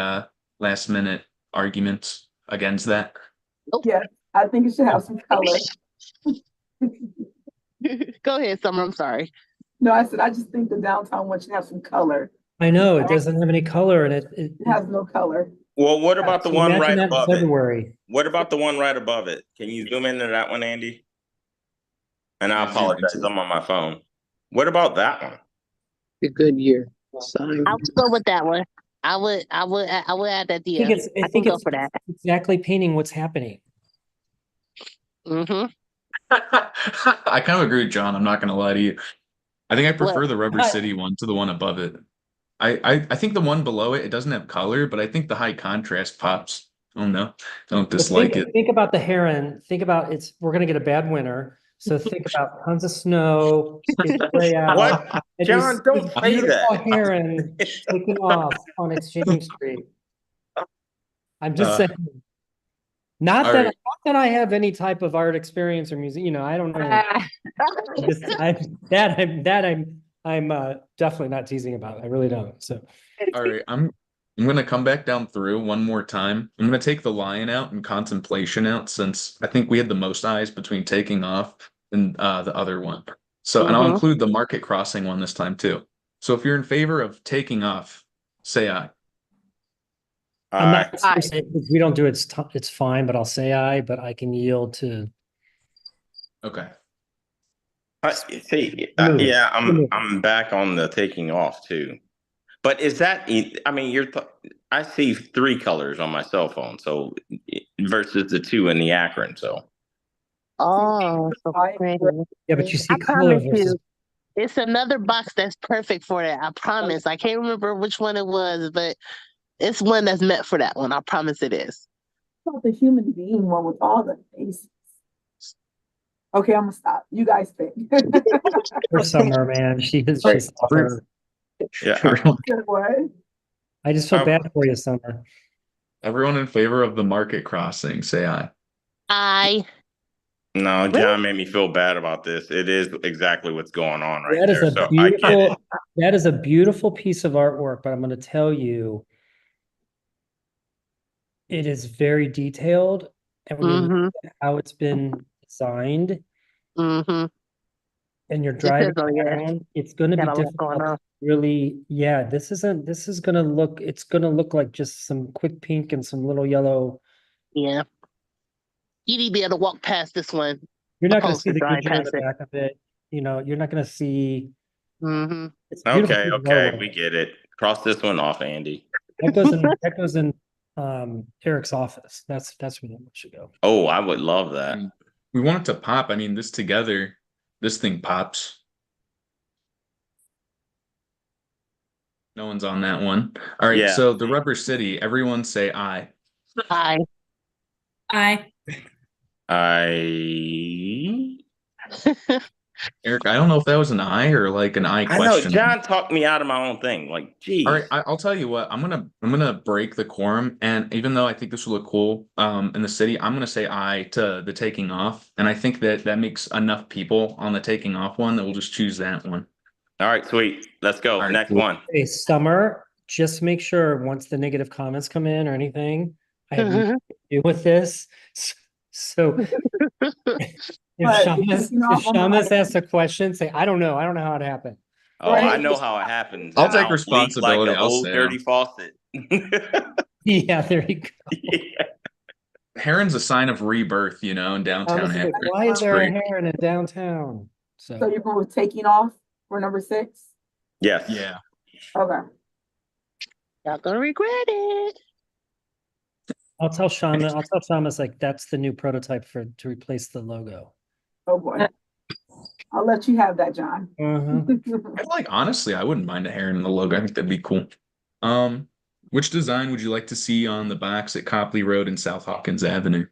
last minute arguments against that? Yes, I think it should have some color. Go ahead, Summer. I'm sorry. No, I said, I just think the downtown one should have some color. I know, it doesn't have any color and It has no color. Well, what about the so one imagine right that in above it? February. What about the one right above it? Can you zoom into that one, Andy? And I Yeah, zoom apologize, into it. I'm on my phone. What about that one? The Goodyear sign. I would go with that one. I would add that. I Yeah, think it's, I I can think go it's for that. exactly painting what's happening. Mm-hmm. I kind of agree with John. I'm not gonna lie to you. I think I prefer What? the Rubber City one to the one above it. I think the one below it doesn't have color, but I think the high contrast pops. I don't know. Don't But dislike it. think about the heron. Think about we're gonna get a bad winter. So think about tons of snow, it's gray out. What? and John, this don't say beautiful that. heron taking off on Exchange Street. I'm just saying. all right. Not that I have any type of art experience or music, I don't know. I'm definitely not teasing about. I really don't. So All right, I'm gonna come back down through one more time. I'm gonna take the lion out and contemplation out since I think we had the most eyes between taking off and the other one. So, and I'll Mm-hmm. include the market crossing one this time too. So if you're in favor of taking off, say aye. I'm not Aye. saying if we don't do it, it's fine, but I'll say aye, but I can yield to Okay. See, Move. yeah, Move. I'm back on the taking off too. But is that? I mean, I see 3 colors on my cell phone, so versus the 2 in the Akron. So Oh, so pretty. Yeah, but you see I color promise versus you, it's another box that's perfect for that. I promise. I can't remember which one it was, but it's one that's meant for that one. I promise it is. About the human being one with all the faces. Okay, I'm gonna stop. You guys pick. for summer, man. She is Right. just her. yeah, What? I just feel bad for you, Summer. Everyone in favor of the market crossing, say aye. I no, John made me feel bad about this. It is exactly what's going on right That is there. a So I get it. beautiful, that is a beautiful piece of artwork, but I'm going to tell you, it is very detailed. And when you mm-hmm, look at how it's been designed mm-hmm. and you're driving Yeah, around, it's going to be got a lot going difficult. on. Really, yeah, this is going to look, it's going to look like just some quick pink and some little yellow. Yeah. You need to be able to walk past this one. You're not going to Opposed see to the drive Goodyear in past the it. back of it. You're not going to see. Mm-hmm. It's a beautiful Okay, piece of okay, artwork. we get it. Cross this one off, Andy. That goes in Eric's office. That's where that should go. Oh, I would love that. We want it to pop. I mean, this together, this thing pops. No one's on that one. All right, Yeah. so the Rubber City, everyone say aye. Aye. Aye. Eric, I don't know if that was an aye or like an aye I know question. John talked me out of my own thing. Like, geez. All right, I'll tell you what. I'm gonna break the quorum, and even though I think this will look cool, in the city, I'm gonna say aye to the taking off, and I think that makes enough people on the taking off one that we'll just choose that one. All right, sweet. Let's go. All right, Next cool. one. Hey, Summer, just make sure once the negative comments come in or anything, I have nothing to do with this. So if Shamus asks a question, say, I don't know how it happened. Oh, Right. I know how it happens. I'll and take I'll leak like responsibility. an I'll old say dirty faucet. Yeah, there you go. Yeah. Heron's a sign of rebirth, in downtown Shamus is like, Akron. why is It's there a great. heron in downtown? So So you're going with taking off for number 6? Yes. Yeah. Okay. Y'all gonna regret it. I'll tell Shamus like that's the new prototype to replace the logo. Oh boy. I'll let you have that, John. Uh-huh. Honestly, I wouldn't mind a heron in the logo. I think that'd be cool. Which design would you like to see on the box at Copley Road and South Hawkins Avenue?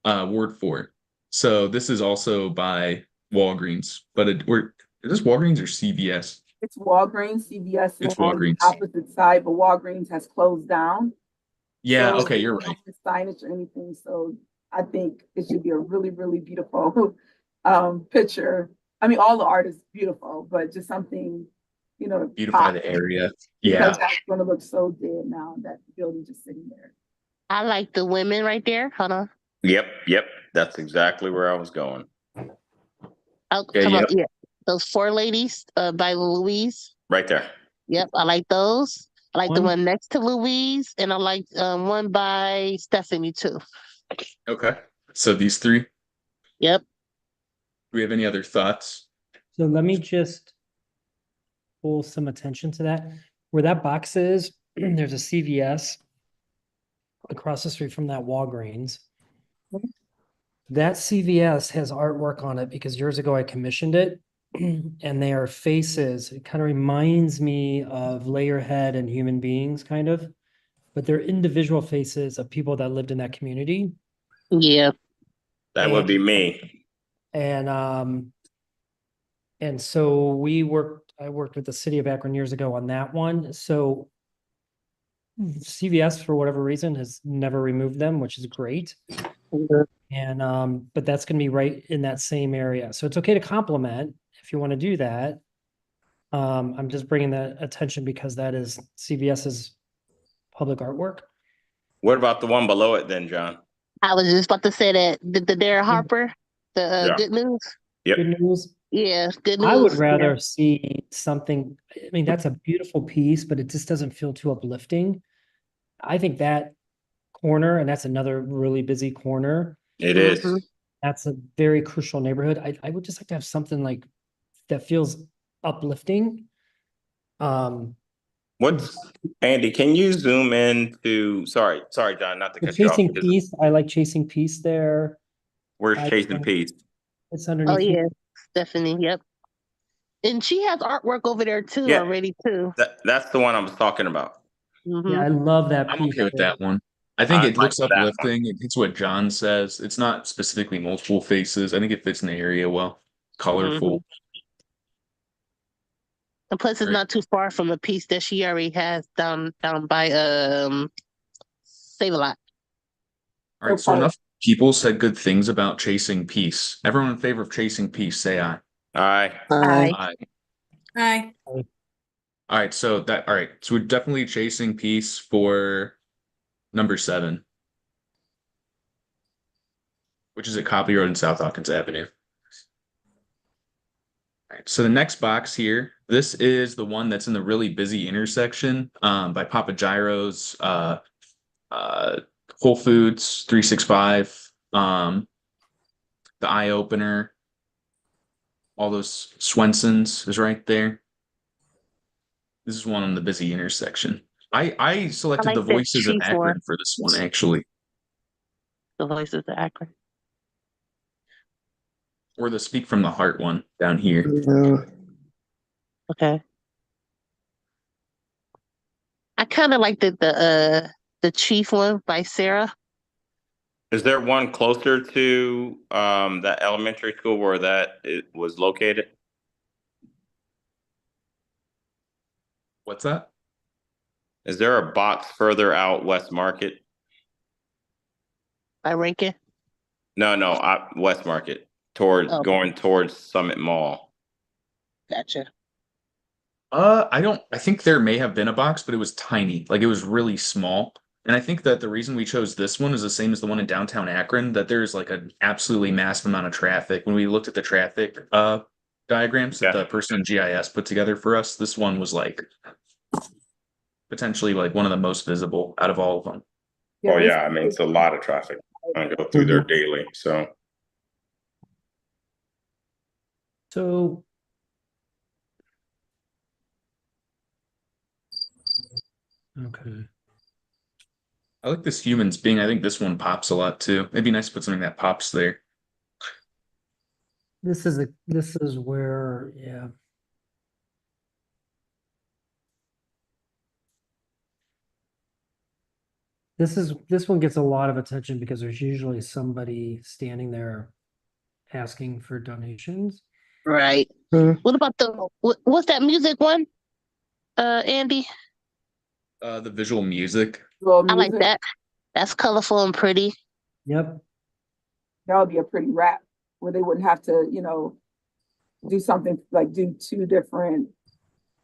Ward 4. So this is also by Walgreens, but is this Walgreens or CVS? It's Walgreens, CVS is It's on the Walgreens. opposite side, but Walgreens has closed down. Yeah, So okay, you're there's no right. more signage or anything, so I think it should be a really, really beautiful picture. I mean, all the art is beautiful, but just something, to Beautify pop, the area. because Yeah. that's gonna look so dead now, that building just sitting there. I like the women right there. Hold on. Yep. That's exactly where I was going. Oh, Yeah, come yep. up. Yeah. Those four ladies by Louise. Right there. Yep. I like those. I like the One- one next to Louise, and I like one by Stephanie too. Okay. So these three. Do Yep. we have any other thoughts? So let me just pull some attention to that. Where that box is, there's a CVS across the street from that Walgreens. That CVS has artwork on it because years ago I commissioned it. And they are faces. It kind of reminds me of Layerhead and human beings, kind of. But they're individual faces of people that lived in that community. Yeah. That would be me. And so I worked with the city of Akron years ago on that one. So CVS, for whatever reason, has never removed them, which is great. And but that's gonna be right in that same area. So it's okay to compliment if you want to do that. I'm just bringing that attention because that is CVS's public artwork. What about the one below it then, John? I was just about to say that the Dara Harper, the Yeah. Good News. Yep. Good news. Yeah, Good News. I would rather see something, I mean, that's a beautiful piece, but it just doesn't feel too uplifting. I think that corner, and that's another really busy corner, It is. Mhm. that's a very crucial neighborhood. I would just like to have something like that feels uplifting. Andy, can you zoom in to, sorry, John, not to The cut you off. Chasing Peace, I like Chasing Peace there. Where's I Chasing think Peace? It's Oh underneath. yeah, Stephanie. Yep. And she has artwork over there too Yeah. already too. That's the one I was talking about. Yeah, I love that I'm piece. okay with there. that one. I think I it like looks that one. uplifting. It's what John says. It's not specifically multiple faces. I think it fits in the area well. Colorful. And plus, it's Right. not too far from a piece that she already has down by Save a Lot. All right, so enough people said good things about Chasing Peace. Everyone in favor of Chasing Peace, say aye. Aye. Aye. Aye. Hi. All right, so we're definitely Chasing Peace for number 7, which is at Copley Road and South Hawkins Avenue. All right, so the next box here, this is the one that's in the really busy intersection by Papa Gyro's, Whole Foods, 365, the Eye Opener, all those Swensons is right there. This is one on the busy intersection. I selected I the like that Voices of chief Akron one. for this one, actually, The Voices of Akron. or the Speak from the Heart one down here. Okay. I kind of like the chief one by Sarah. Is there one closer to that elementary school where that it was located? What's that? Is there a box further out West Market? By Rankin. No, West Market, Oh. going towards Summit Mall. Gotcha. I think there may have been a box, but it was tiny. Like it was really small. And I think that the reason we chose this one is the same as the one in downtown Akron, that there's like an absolutely massive amount of traffic. When we looked at the traffic diagrams that Okay. the person in GIS put together for us, this one was like potentially like one of the most visible out of all of them. Oh yeah, I mean it's a lot of traffic. I go through there daily, so. So. Okay. I like this humans being, I think this one pops a lot too. It'd be nice to put something that pops there. This is where, yeah. This one gets a lot of attention because there's usually somebody standing there asking for donations. Right. What about what's that music one? Andy? The visual music. Well, I like music, that. That's colorful and pretty. Yep. that would be a pretty wrap where they wouldn't have to, do something like do two different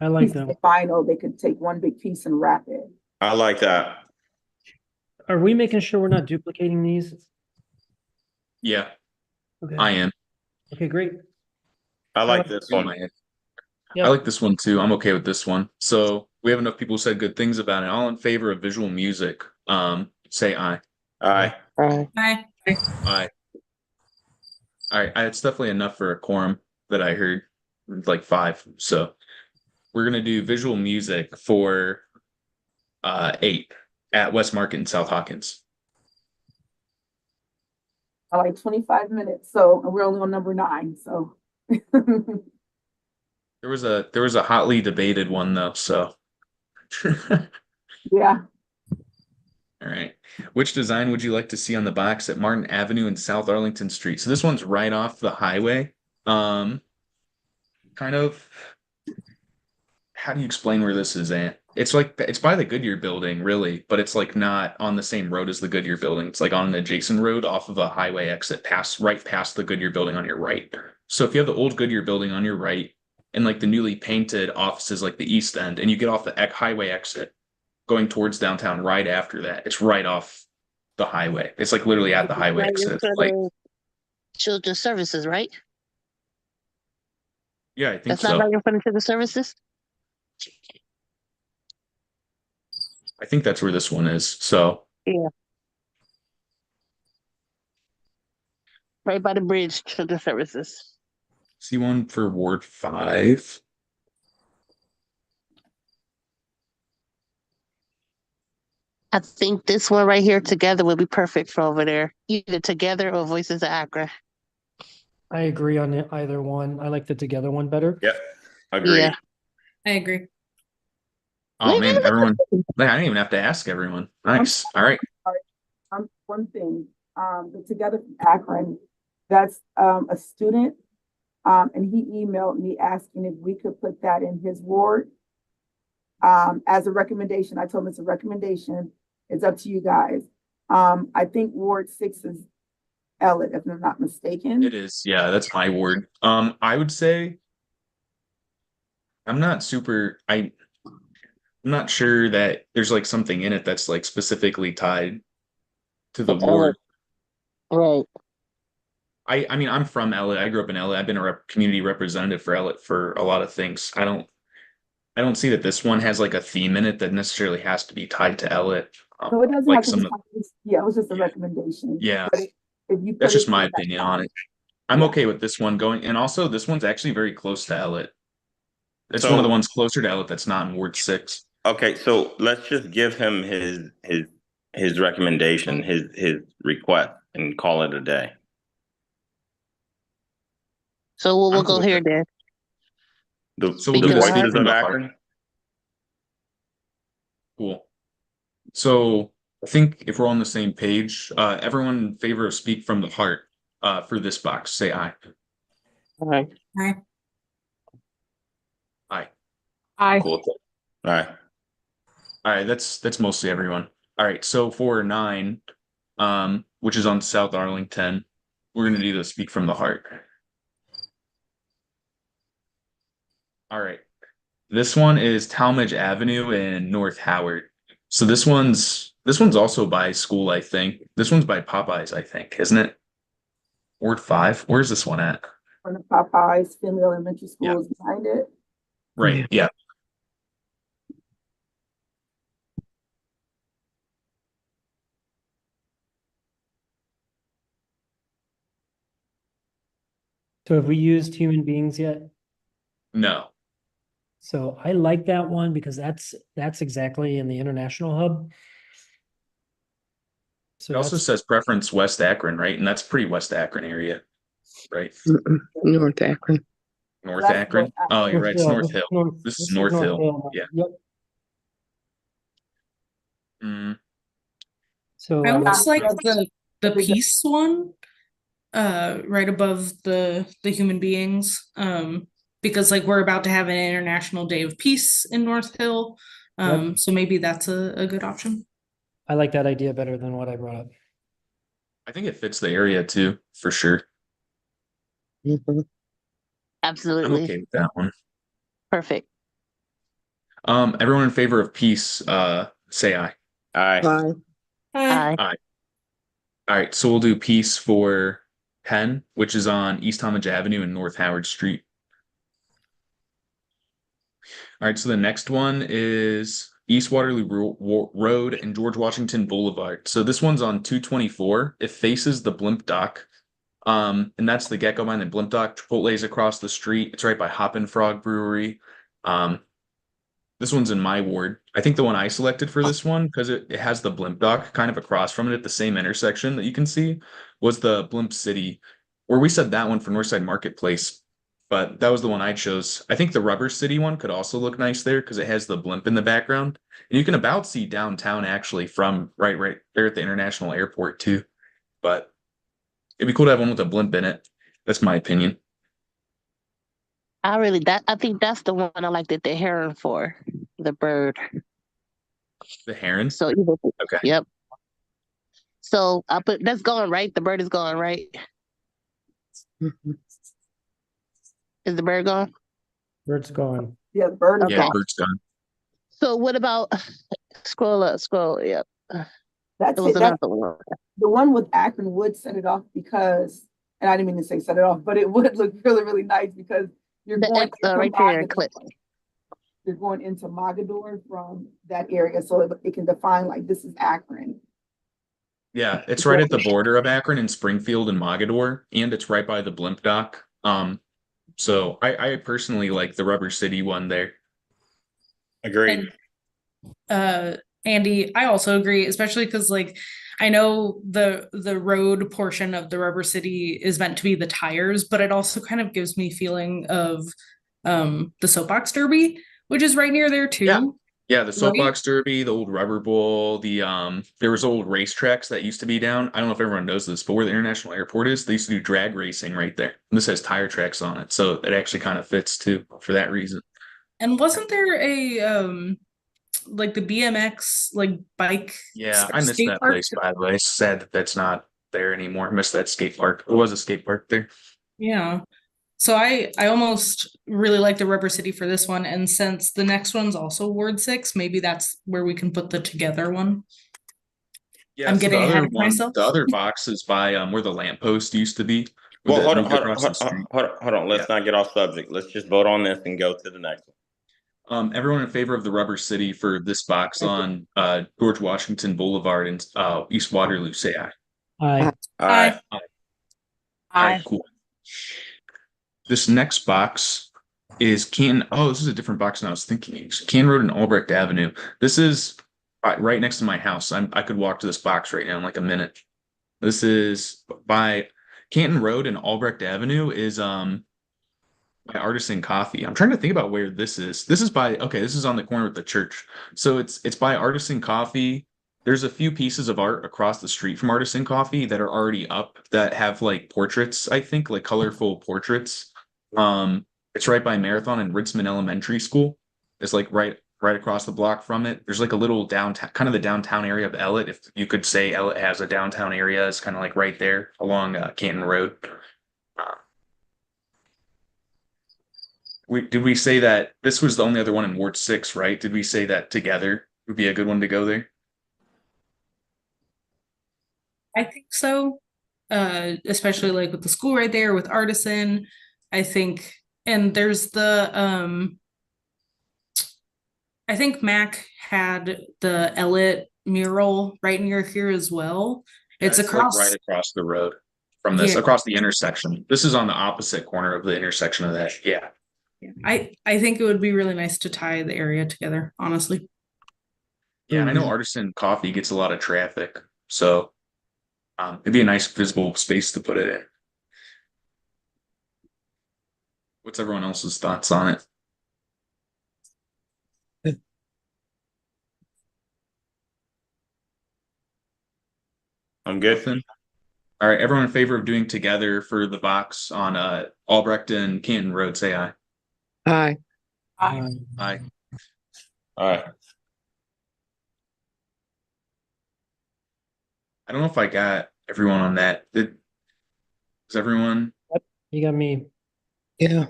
I like pieces them. of vinyl. They could take one big piece and wrap it. I like that. Are we making sure we're not duplicating these? Yeah, Okay. I am. Okay, great. I like this In one. my head. Yep. I like this one too. I'm okay with this one. So we have enough people who said good things about it. All in favor of visual music. Say aye. Aye. Right. Hi. Aye. All right, it's definitely enough for a quorum that I heard, like 5. So we're gonna do visual music for 8 at West Market in South Hawkins. I like 25 minutes. So and we're only on number 9. So There was a hotly debated one though, so yeah. all right. Which design would you like to see on the box at Martin Avenue and South Arlington Street? So this one's right off the highway. Kind of, how do you explain where this is at? It's by the Goodyear building, really, but it's like not on the same road as the Goodyear building. It's like on an adjacent road off of a highway exit, right past the Goodyear building on your right. So if you have the old Goodyear building on your right and like the newly painted offices like the east end, and you get off the highway exit going towards downtown right after that, it's right off the highway. It's like literally at the highway Right in exit. front Like, of Children's Services, right? yeah, I think That's not so. right in front of Children's Services? I think that's where this one is. So Yeah. Right by the bridge, Children's Services. see one for Ward 5. I think this one right here together would be perfect for over there. Either together or Voices of Akron. I agree on either one. I like the together one better. Yep. Agreed. Yeah. I agree. Oh man, everyone. I didn't even have to ask everyone. Nice. All right. One thing, the Together from Akron, that's a student. And he emailed me asking if we could put that in his ward. As a recommendation. I told him it's a recommendation. It's up to you guys. I think Ward 6 is Elliott, if I'm not mistaken. It is. Yeah, that's my word. I would say I'm not not sure that there's like something in it that's like specifically tied to the ward. Right. I mean, I'm from Elliott. I grew up in Elliott. I've been a community representative for Elliott for a lot of things. I don't see that this one has like a theme in it that necessarily has to be tied to Elliott. So it doesn't like have to be, yeah, it was just a recommendation. Yeah. But if you put That's just it my in that opinion on it. I'm okay with this one going, and also this one's actually very close to Elliott. It's So- one of the ones closer to Elliott that's not in Ward 6. Okay, so let's just give him his recommendation, his request, and call it a day. So we'll I'm go cool with here it. then. So we'll The do the voices speak of from the heart. Akron? Cool. So I think if we're on the same page, everyone in favor of speak from the heart for this box, say aye. All right. Hi. Aye. I Cool. All right. All right, that's mostly everyone. All right, so for 9, which is on South Arlington, we're gonna do the speak from the heart. All right. This one is Talmadge Avenue in North Howard. So this one's also by school, I think. This one's by Popeyes, I think, isn't it? Ward 5. Where's this one at? One of Popeyes, Finley Elementary School Yeah. is behind it. Right. Yeah. So have we used human beings yet? No. So I like that one because that's exactly in the international hub. So It also that's says preference West Akron, right? And that's pretty West Akron area, right? North Akron. North That's Akron. North Oh, you're right. It's North This is Hill. This is North Hill. Yeah. Yep. Mm. So I almost like Yeah. the peace one, right above the human beings. Because like we're about to have an International Day of Peace in North Hill. So maybe that's a good option. I like that idea better than what I brought up. I think it fits the area too, for sure. I'm Absolutely. okay with that one. Perfect. Everyone in favor of peace, say aye. Aye. Hi. Aye. All right, so we'll do peace for Penn, which is on East Homage Avenue and North Howard Street. All right, so the next one is East Waterloo Road and George Washington Boulevard. So this one's on 224. It faces the Blimp Dock. And that's the Gecko Mine and Blimp Dock. Chipotle's across the street. It's right by Hoppin' Frog Brewery. This one's in my ward. I think the one I selected for this one, because it has the Blimp Dock kind of across from it at the same intersection that you can see, was the Blimp City, or we said that one for Northside Marketplace, but that was the one I chose. I think the Rubber City one could also look nice there because it has the blimp in the background. And you can about see downtown actually from right there at the international airport too. But it'd be cool to have one with a blimp in it. That's my opinion. I think that's the one I like that the heron for the bird. The heron. So Okay. yep. So I put that's going right. The bird is going right. Is the bird gone? Bird's going. Yeah, the bird is Okay. Yeah, gone. bird's done. So what about scroll up, scroll, yep. That's There was it. That's another one. the one with Akron would set it off because, and I didn't mean to say set it off, but it would look really, really nice because you're The going X into right there, Mogador. click. You're going into Mogador from that area, so it can define like this is Akron. Yeah, it's right at the border of Akron and Springfield and Mogador, and it's right by the blimp dock. So I personally like the Rubber City one there. Agreed. Andy, I also agree, especially because like I know the road portion of the Rubber City is meant to be the tires, but it also kind of gives me feeling of the soapbox derby, which is right near there too. Yeah. Yeah, the soapbox derby, the old rubber bowl, there was old racetracks that used to be down. I don't know if everyone knows this, but where the international airport is, they used to do drag racing right there. And this has tire tracks on it, so it actually kind of fits too for that reason. And wasn't there a like the BMX like bike? Yeah, I missed skate that park? place by the way. It's sad that that's not there anymore. I missed that skate park. It was a skate park there. Yeah. So I almost really like the Rubber City for this one, and since the next one's also Ward 6, maybe that's where we can put the together one. Yeah, I'm so getting the ahead other of one, myself. the other box is by where the lamppost used to be. Well, With hold it on, moved hold on, across the street. hold on. Let's not get off subject. Let's just vote on this and go to the next one. Everyone in favor of the Rubber City for this box on George Washington Boulevard and East Waterloo, say aye. Aye. Aye. All right, cool. This next box is Canton. Oh, this is a different box than I was thinking. It's Canton Road and Albrecht Avenue. This is right next to my house. I could walk to this box right now in like a minute. This is by Canton Road and Albrecht Avenue is by Artisan Coffee. I'm trying to think about where this is. This is this is on the corner with the church. So it's by Artisan Coffee. There's a few pieces of art across the street from Artisan Coffee that are already up that have like portraits, I think, like colorful portraits. It's right by Marathon and Ritzman Elementary School. It's like right across the block from it. There's like a little downtown, kind of the downtown area of Ellett. If you could say Ellett has a downtown area, it's kind of like right there along Canton Road. Did we say that this was the only other one in Ward 6, right? Did we say that together would be a good one to go there? I think so. Especially like with the school right there with Artisan. I think, and there's I think Mac had the Ellett mural right near here as well. It's Like across right across the road from this, Yeah. across the intersection. This is on the opposite corner of the intersection of that. Yeah. I think it would be really nice to tie the area together, honestly. Yeah, and I know Artisan Coffee gets a lot of traffic, so it'd be a nice visible space to put it in. What's everyone else's thoughts on it? I'm good. Nothing? All right, everyone in favor of doing together for the box on Albrecht and Canton Road, say aye. Aye. Aye. Aye. All right. I don't know if I got everyone on that. Is everyone? You got me. Yeah.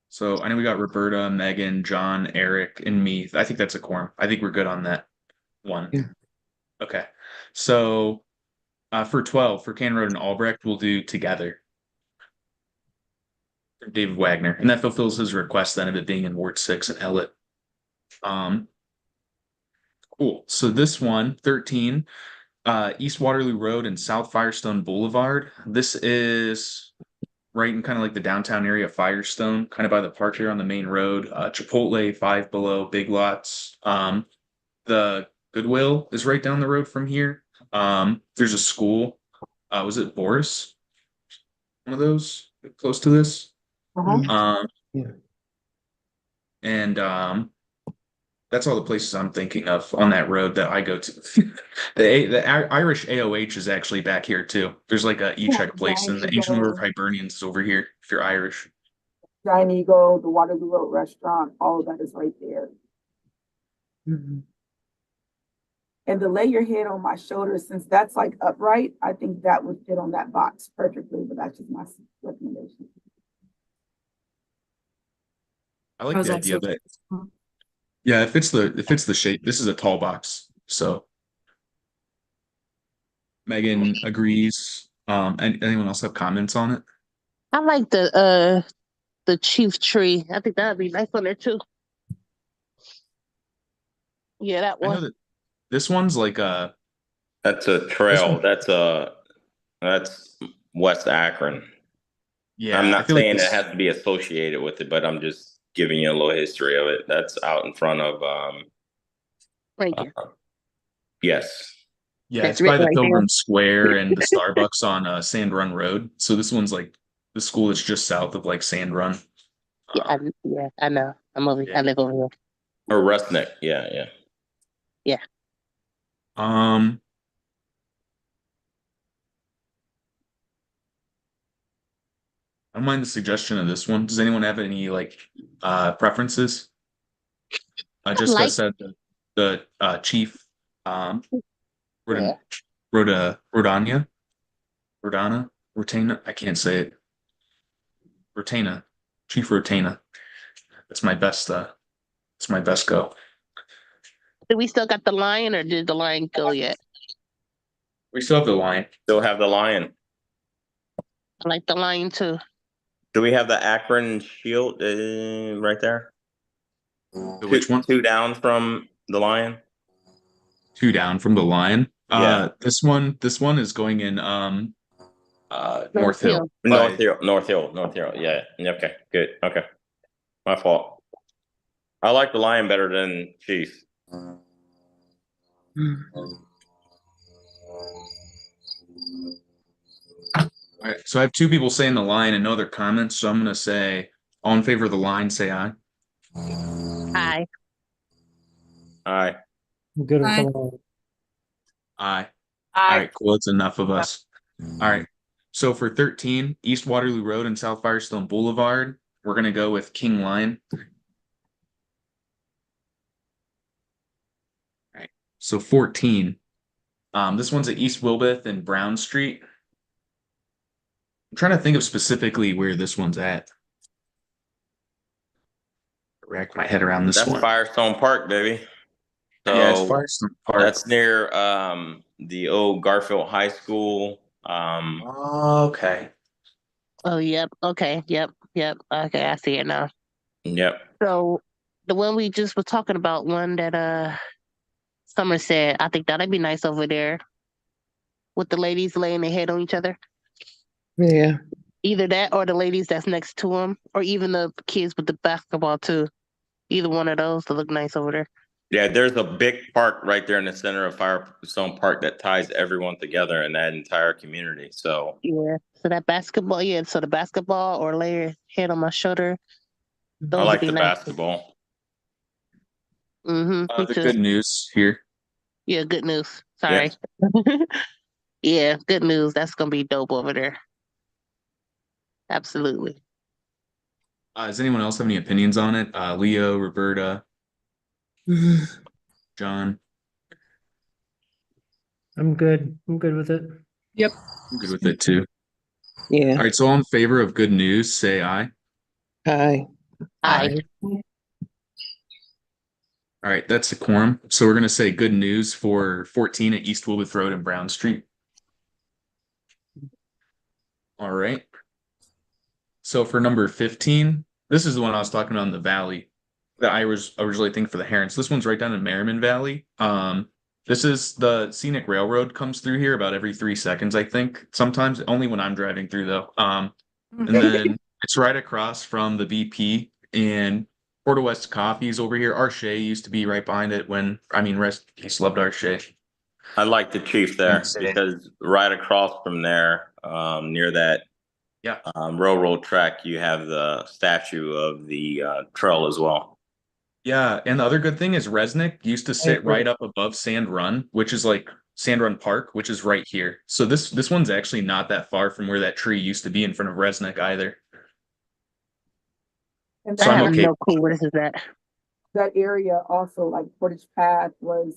So I know we got Roberta, Megan, John, Eric, and me. I think that's a quorum. I think we're good on that one. Yeah. Okay. So for 12, for Canton Road and Albrecht, we'll do together. For David Wagner. And that fulfills his request then of it being in Ward 6 and Ellett. Cool. So this one, 13, East Waterloo Road and South Firestone Boulevard. This is right in kind of like the downtown area of Firestone, kind of by the park here on the main road. Chipotle, Five Below, Big Lots. The Goodwill is right down the road from here. There's a school. Was it Boris? One of those close to this. Yeah. And that's all the places I'm thinking of on that road that I go to. the Irish AOH is actually back here too. There's like a e-check place, and the Ancient Order of Hibernians is over here if you're Irish. Giant Eagle, the Waterloo Road Restaurant, all of that is right there. Mhm. And to lay your head on my shoulder, since that's like upright, I think that would fit on that box perfectly, but that's just my recommendation. I like I was the idea also- that yeah, it fits the shape. This is a tall box, so Megan agrees. Anyone else have comments on it? I like the chief tree. I think that'd be nice on there too. Yeah, that I know one. that this one's like That's a This trail. one- That's West Akron. yeah, I'm I not feel like saying this- it has to be associated with it, but I'm just giving you a little history of it. That's out in front of Right here. yes. yeah, That's it's by written the right there. Pilgrim Square and the Starbucks on Sand Run Road. So this one's like the school is just south of like Sand Run. Yeah, I know. I'm over. Yeah. I live over here. Or Rusnick. Yeah. Um, I don't mind the suggestion of this one. Does anyone have any like preferences? Jessica like- said the chief Yeah. Rodana, Rotana, I can't say it. Rotana, Chief Rotana. That's my best. It's my best go. Do we still got the lion, or did the lion go yet? We still have the line. Still have the lion. I like the lion too. Do we have the Akron shield right there? Which one? Two down from the lion. 2 down from the line. Yeah. This one is going in North Hill. North Hill. Yeah. Okay. Good. Okay. My fault. I like the lion better than Chief. All right, so I have 2 people saying the line and no other comments. So I'm gonna say all in favor of the line, say aye. Hi. Aye. I'm good with Aye. the line. Aye. All right, cool. That's enough of us. All right. So for 13, East Waterloo Road and South Firestone Boulevard, we're gonna go with King Lion. All right. So 14. This one's at East Wilbeth and Brown Street. I'm trying to think of specifically where this one's at. Rack my head around this That's one. Firestone Park, baby. So Yeah, it's Firestone Park. that's near the old Garfield High School. Okay. Oh, yep. Okay. Yep. Okay, I see it now. Yep. So the one we just were talking about, one that Summer said, I think that'd be nice over there, with the ladies laying their head on each other. Yeah. Either that, or the ladies that's next to them, or even the kids with the basketball too. Either one of those to look nice over there. Yeah, there's a big park right there in the center of Firestone Park that ties everyone together in that entire community. So Yeah. So that basketball, yeah. So the basketball or lay your head on my shoulder. Those I like would be the nice. basketball. Mm-hmm. The good news here. Yeah, good news. Yeah. Sorry. Yeah, good news. That's gonna be dope over there. Absolutely. Does anyone else have any opinions on it? Leo, Roberta, John. I'm good. I'm good with it. Yep. I'm good with it too. Yeah. All right, so all in favor of good news, say aye. Hi. I All right, that's a quorum. So we're gonna say good news for 14 at East Wilbeth Road and Brown Street. All right. So for number 15, this is the one I was talking about in the valley that I was originally thinking for the Herons. This one's right down in Merriman Valley. This is the scenic railroad comes through here about every 3 seconds, I think. Sometimes only when I'm driving through though. And then it's right across from the BP and Porta West Coffee's over here. Our Shea used to be right behind it rest in peace, loved our Shea. I like the chief there because right across from there, near that Yeah. railroad track, you have the statue of the trail as well. Yeah, and the other good thing is Resnick used to sit agree. right up above Sand Run, which is like Sand Run Park, which is right here. So this one's actually not that far from where that tree used to be in front of Resnick either. And So I'm have okay. no clue where this is at. that area also, like Portage Path was,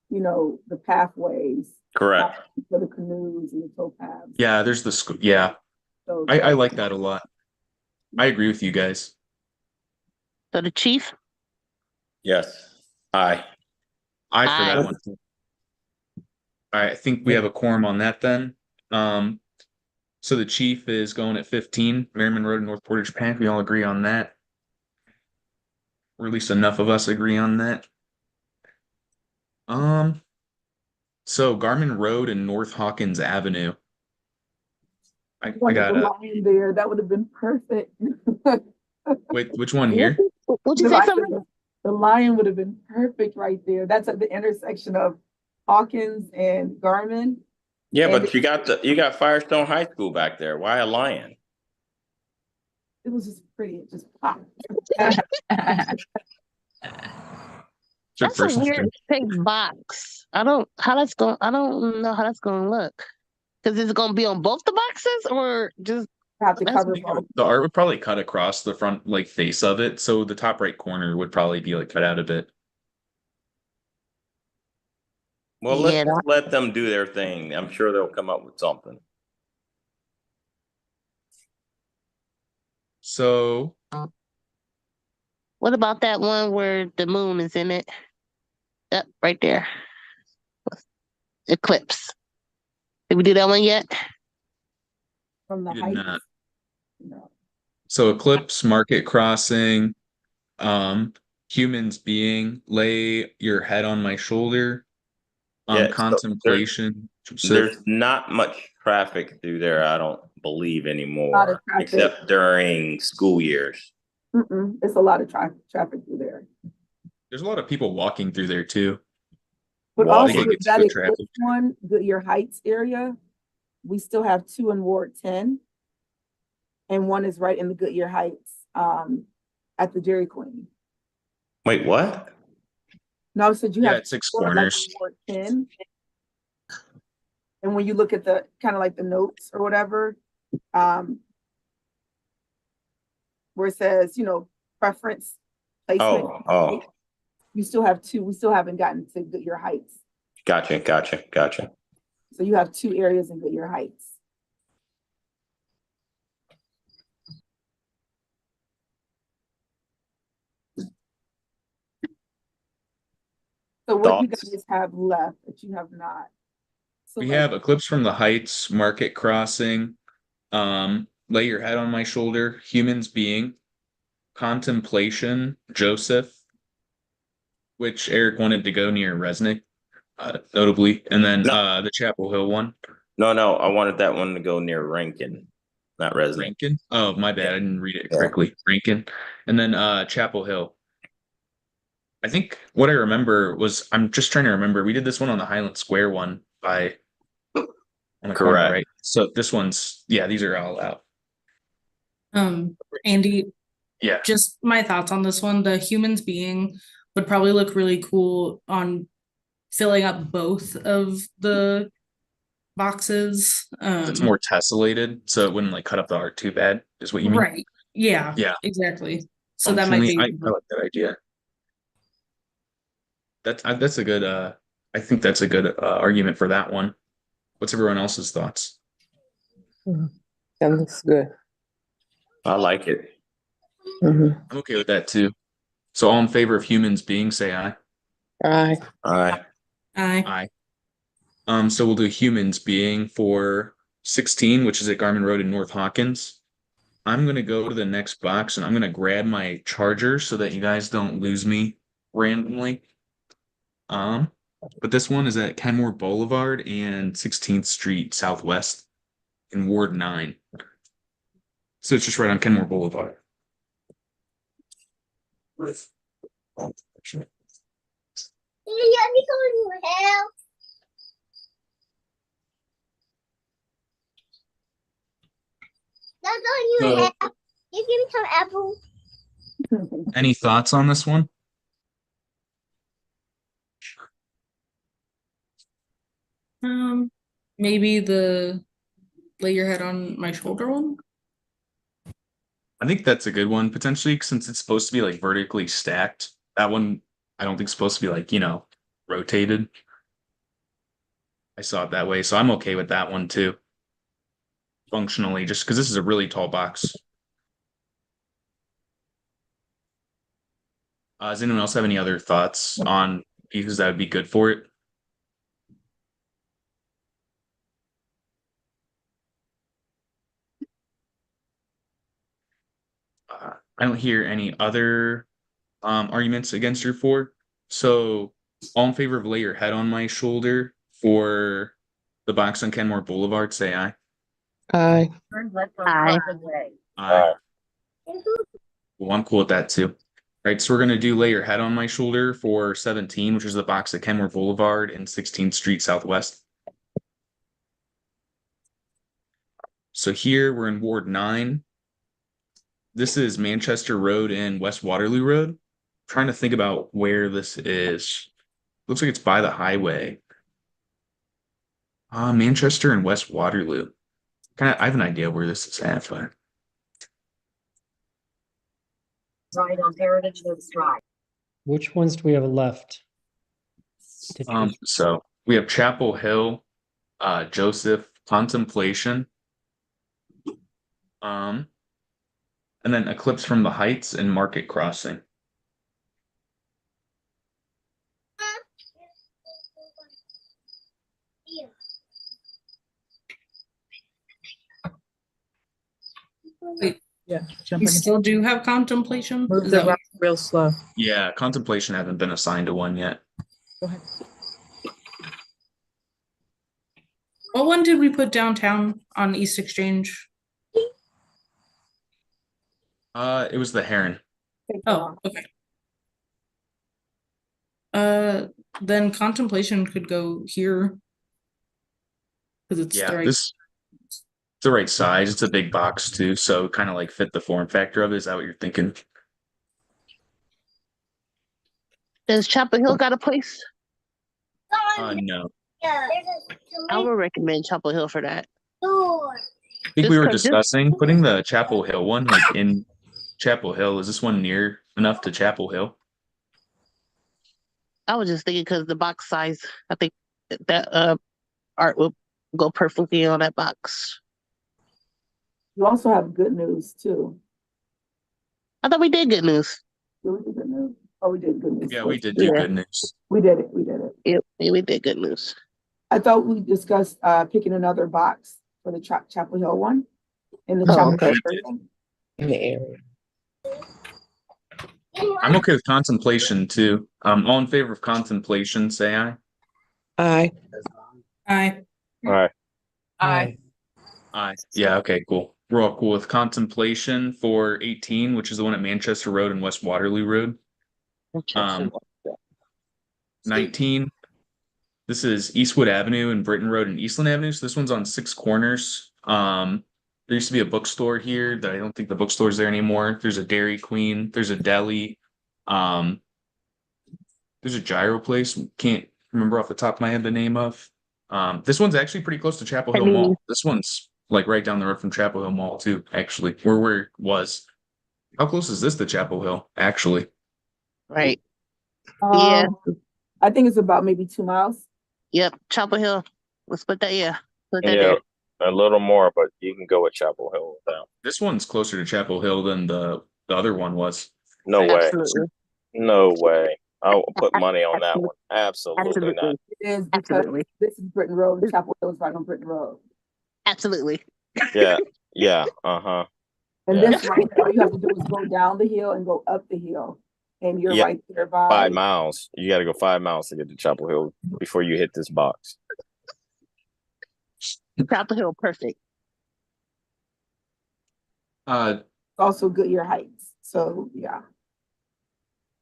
the pathways Correct. for the canoes and the tow paths. Yeah, there's the school. Yeah, So I like that a lot. I agree with you guys. So the chief? Yes. Aye. I for Aye. that one. All right, I think we have a quorum on that then. So the chief is going at 15, Merriman Road and North Portage Path. We all agree on that. Or at least enough of us agree on that. So Garmin Road and North Hawkins Avenue. I got the a line there, that would have been perfect. wait, which one here? What'd you The say line- something? The lion would have been perfect right there. That's at the intersection of Hawkins and Garmin. Yeah, And but you got Firestone High School back there. Why a lion? It was just pretty. It just popped. It's your That's a first weird shaped box. I don't know how that's gonna look. Because is it gonna be on both the boxes or just Have to That's cover think both. the art would probably cut across the front like face of it, so the top right corner would probably be like cut out a bit. Well, Yeah, let's just let them do their thing. I'm sure they'll come up with something. So what about that one where the moon is in it? Yep, right there. Eclipse. Did we do that one yet? From the we did height. not. No. So Eclipse, Market Crossing, humans being, lay your head on my shoulder, Yeah, so contemplation. There's not much traffic through there, I don't believe Lot of anymore, traffic. except during school years. It's a lot of traffic through there. There's a lot of people walking through there too. But Well, I also think it with gets that good Eclipse traffic. one, Goodyear Heights area, we still have 2 in Ward 10. And one is right in the Goodyear Heights, at the Dairy Queen. Wait, what? No, I said you Yeah, have it's 6 four, like, corners. in Ward 10. And when you look at the kind of like the notes or whatever, where it says, preference placement, Oh, you still have 2. We still haven't gotten to Goodyear Heights. gotcha. So you have 2 areas in Goodyear Heights. So what do you Thoughts? guys have left that you have not? We selected? have Eclipse from the Heights, Market Crossing, lay your head on my shoulder, humans being, contemplation, Joseph, which Eric wanted to go near Resnick, notably, and then No. the Chapel Hill one. No, I wanted that one to go near Rankin, not Resnick. Rankin. Oh, my bad. I didn't read it Yeah. correctly. Rankin. And then Chapel Hill. I think what I remember was I'm just trying to remember. We did this one on the Highland Square one on the corner, Correct. right? So this one's these are all out. Andy, Yeah. just my thoughts on this one. The humans being would probably look really cool on filling up both of the boxes. It's more tessellated, so it wouldn't like cut up the art too bad, is what you mean? Right. Yeah. Yeah. Exactly. So that might Functionally, be. I like that idea. That's a good I think that's a good argument for that one. What's everyone else's thoughts? That looks good. I like it. Mhm. I'm okay with that too. So all in favor of humans being, say aye. Aye. Aye. Aye. Aye. So we'll do humans being for 16, which is at Garmin Road in North Hawkins. I'm gonna go to the next box and I'm gonna grab my charger so that you guys don't lose me randomly. But this one is at Kenmore Boulevard and 16th Street Southwest in Ward 9. So it's just right on Kenmore Boulevard. So, any thoughts on this one? Maybe the lay your head on my shoulder one. I think that's a good one, potentially, since it's supposed to be like vertically stacked. That one, I don't think supposed to be like, rotated. I saw it that way, so I'm okay with that one too. Functionally, just because this is a really tall box. Does anyone else have any other thoughts on pieces that would be good for it? I don't hear any other arguments against your four. So all in favor of lay your head on my shoulder for the box on Kenmore Boulevard, say aye. Aye. Aye. Aye. Well, I'm cool with that too. Right, so we're gonna do lay your head on my shoulder for 17, which is the box at Kenmore Boulevard and 16th Street Southwest. So here we're in Ward 9. This is Manchester Road and West Waterloo Road. Trying to think about where this is. Looks like it's by the highway. Manchester and West Waterloo. I have an idea where this is at, but Right on Heritage Hills Drive. Which ones do we have left? Did you- so we have Chapel Hill, Joseph, Contemplation, and then Eclipse from the Heights and Market Crossing. Yeah. We Jumping. still do have contemplation. Move Is the that rock real slow. Yeah, Contemplation hasn't been assigned to one yet. Go ahead. what one did we put downtown on East Exchange? It was the Heron. Oh, okay. Then contemplation could go here. Because it's Yeah, the right. it's the right size. It's a big box too, so kind of like fit the form factor of it. Is that what you're thinking? Does Chapel Hill got a place? No. I would recommend Chapel Hill for that. I think Just we were 'cause this- discussing putting the Chapel Hill one like in Chapel Hill. Is this one near enough to Chapel Hill? I was just thinking because the box size, I think that art will go perfectly on that box. You also have good news too. I thought we did good news. Did we do good news? Oh, we did good news. Yeah, we did do Yeah. good news. We did it. We did it. Yeah, we did good news. I thought we discussed picking another box for the Chapel Hill one in the Oh, Chapel okay. Hill. In the area. I'm okay with contemplation too. All in favor of contemplation, say aye. Aye. Aye. All right. Aye. Aye. Yeah, okay, cool. We're all cool with contemplation for 18, which is the one at Manchester Road and West Waterloo Road. 19. This is Eastwood Avenue and Britton Road and Eastland Avenue. So this one's on 6 corners. There used to be a bookstore here that I don't think the bookstore's there anymore. There's a Dairy Queen, there's a deli, there's a gyro place. Can't remember off the top of my head the name of. This one's actually pretty close to Chapel Hill Penny. Mall. This one's like right down the road from Chapel Hill Mall too, actually, where it was. How close is this to Chapel Hill, actually? Right. Yeah. I think it's about maybe 2 miles. Yep. Chapel Hill. Let's put that. Yeah. Put that Yeah, there. a little more, but you can go with Chapel Hill with that. This one's closer to Chapel Hill than the other one was. No way. Absolutely. No way. I'll put money on that one. Absolutely not. Absolutely. It is because Absolutely. this is Britton Road and Chapel Hill is right on Britton Road. Absolutely. Yeah. Yeah. Uh-huh. And Yeah. this right, all you have to do is go down the hill and go up the hill. And you're Yeah. right there by 5 miles. You got to go 5 miles to get to Chapel Hill before you hit this box. Chapel Hill. Perfect. also Goodyear Heights. So yeah.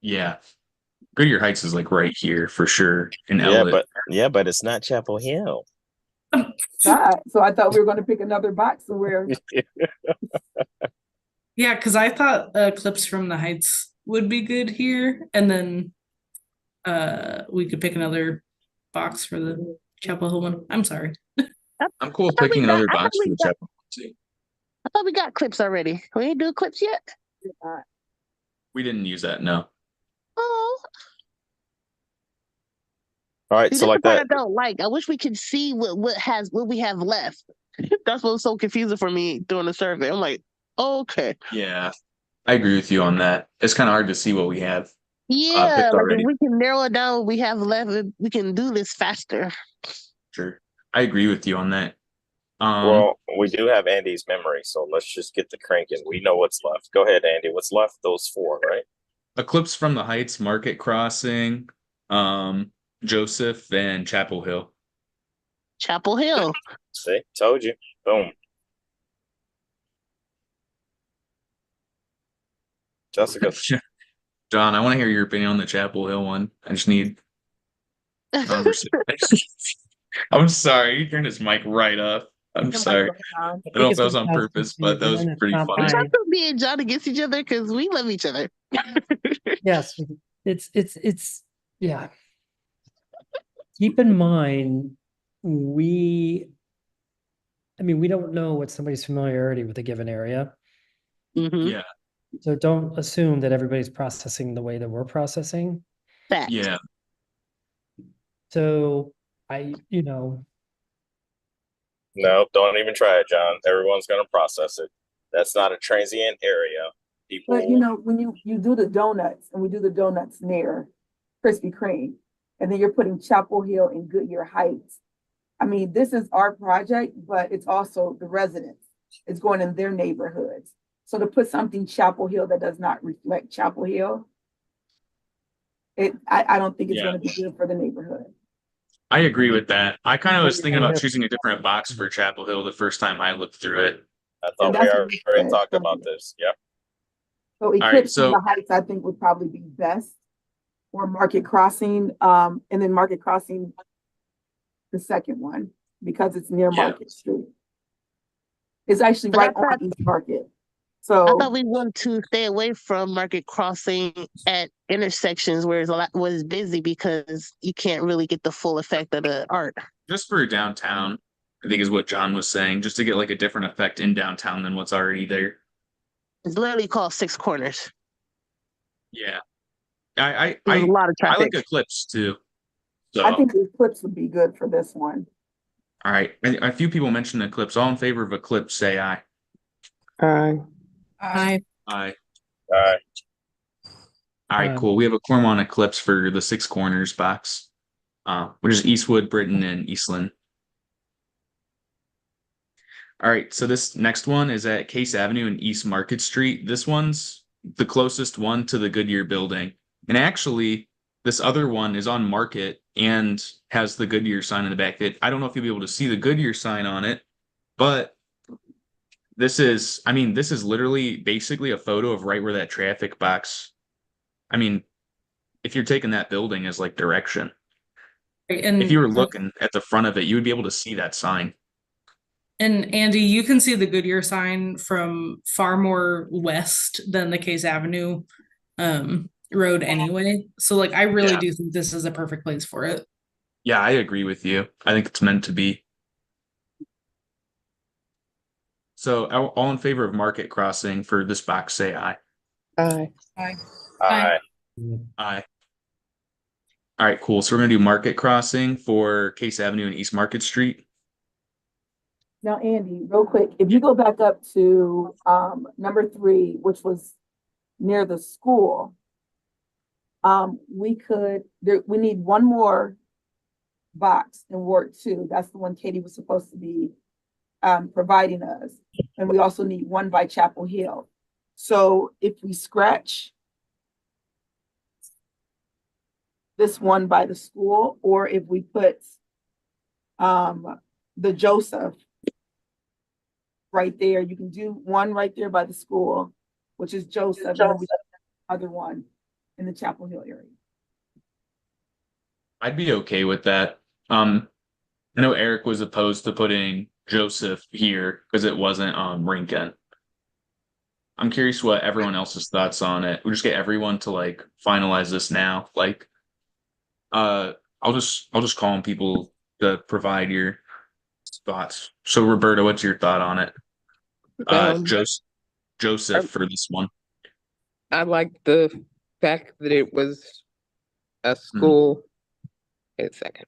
Yeah. Goodyear Heights is like right here for sure in Yeah, Ellet. but it's not Chapel Hill. God. So I thought we were going to pick another box somewhere. Yeah, because I thought clips from the Heights would be good here, and then we could pick another box for the Chapel Hill one. I'm sorry. I'm cool with picking another box for the Chapel Hill too. I thought we got clips already. We ain't do clips yet. We didn't use that, no. Oh, All right, see, so this like is what I that. don't like. I wish we could see what we have left. That's what was so confusing for me during the survey. I'm like, okay, Yeah. I agree with you on that. It's kind of hard to see what we have yeah, picked like already. if we can narrow it down what we have left, we can do this faster. Sure. I agree with you on that. Well, we do have Andy's memory, so let's just get the cranking. We know what's left. Go ahead, Andy. What's left? Those 4, right? Eclipse from the Heights, Market Crossing, Joseph, and Chapel Hill. Chapel Hill. See, told you. Boom. Jessica. John, I want to hear your opinion on the Chapel Hill one. I just need conversation. I'm sorry, he turned his mic right up. I'm sorry. I don't know if that was on purpose, but that was pretty We funny. try to be and John against each other because we love each other. Yes, it's yeah. Keep in mind, we don't know what somebody's familiarity with a given area. Mhm. Yeah. So don't assume that everybody's processing the way that we're processing. Fact. Yeah. So No, don't even try it, John. Everyone's going to process it. That's not a transient area. People. But when you do the donuts, and we do the donuts near Krispy Kreme, and then you're putting Chapel Hill and Goodyear Heights. I mean, this is our project, but it's also the residents. It's going in their neighborhoods. So to put something Chapel Hill that does not reflect Chapel Hill, I don't think it's going to be good for the neighborhood. I agree with that. I kind of was thinking about choosing a different box for Chapel Hill the first time I looked through it. I thought we already talked about this. Yep. So Eclipse from the Heights, I think, would probably be best. Or Market Crossing, and then Market Crossing, the second one, because it's near Market Street. It's actually right on East Market. So I thought we want to stay away from Market Crossing at intersections where it's busy because you can't really get the full effect of the art. Just for downtown, I think is what John was saying, just to get like a different effect in downtown than what's already there. It's literally called Six Corners. Yeah. There's a lot of I traffic. like Eclipse too. So I think the Eclipse would be good for this one. all right. A few people mentioned Eclipse. All in favor of Eclipse, say aye. Aye. Aye. Aye. Aye. All right, cool. We have a quorum on Eclipse for the Six Corners box, which is Eastwood, Britton, and Eastland. All right, so this next one is at Case Avenue and East Market Street. This one's the closest one to the Goodyear building. And actually, this other one is on Market and has the Goodyear sign in the back. I don't know if you'll be able to see the Goodyear sign on it, but this is literally basically a photo of right where that traffic box. I mean, if you're taking that building as like direction, And if you were looking at the front of it, you would be able to see that sign. And Andy, you can see the Goodyear sign from far more west than the Case Avenue road anyway. So like I really do think this is a perfect place for it. Yeah, I agree with you. I think it's meant to be. So all in favor of market crossing for this box, say aye. Aye. Aye. Aye. Aye. All right, cool. So we're gonna do market crossing for Case Avenue and East Market Street. Now, Andy, real quick, if you go back up to number 3, which was near the school, we need one more box in Ward 2. That's the one Katie was supposed to be providing us. And we also need one by Chapel Hill. So if we scratch this one by the school, or if we put the Joseph right there, you can do one right there by the school, which is Joseph, and then we other one in the Chapel Hill area. I'd be okay with that. I know Eric was opposed to putting Joseph here because it wasn't Rinkin. I'm curious what everyone else's thoughts on it. We'll just get everyone to like finalize this now. Like, I'll just call on people to provide your thoughts. So Roberta, what's your thought on it? Um, Joseph for this one. I like the fact that it was a school. Wait a second.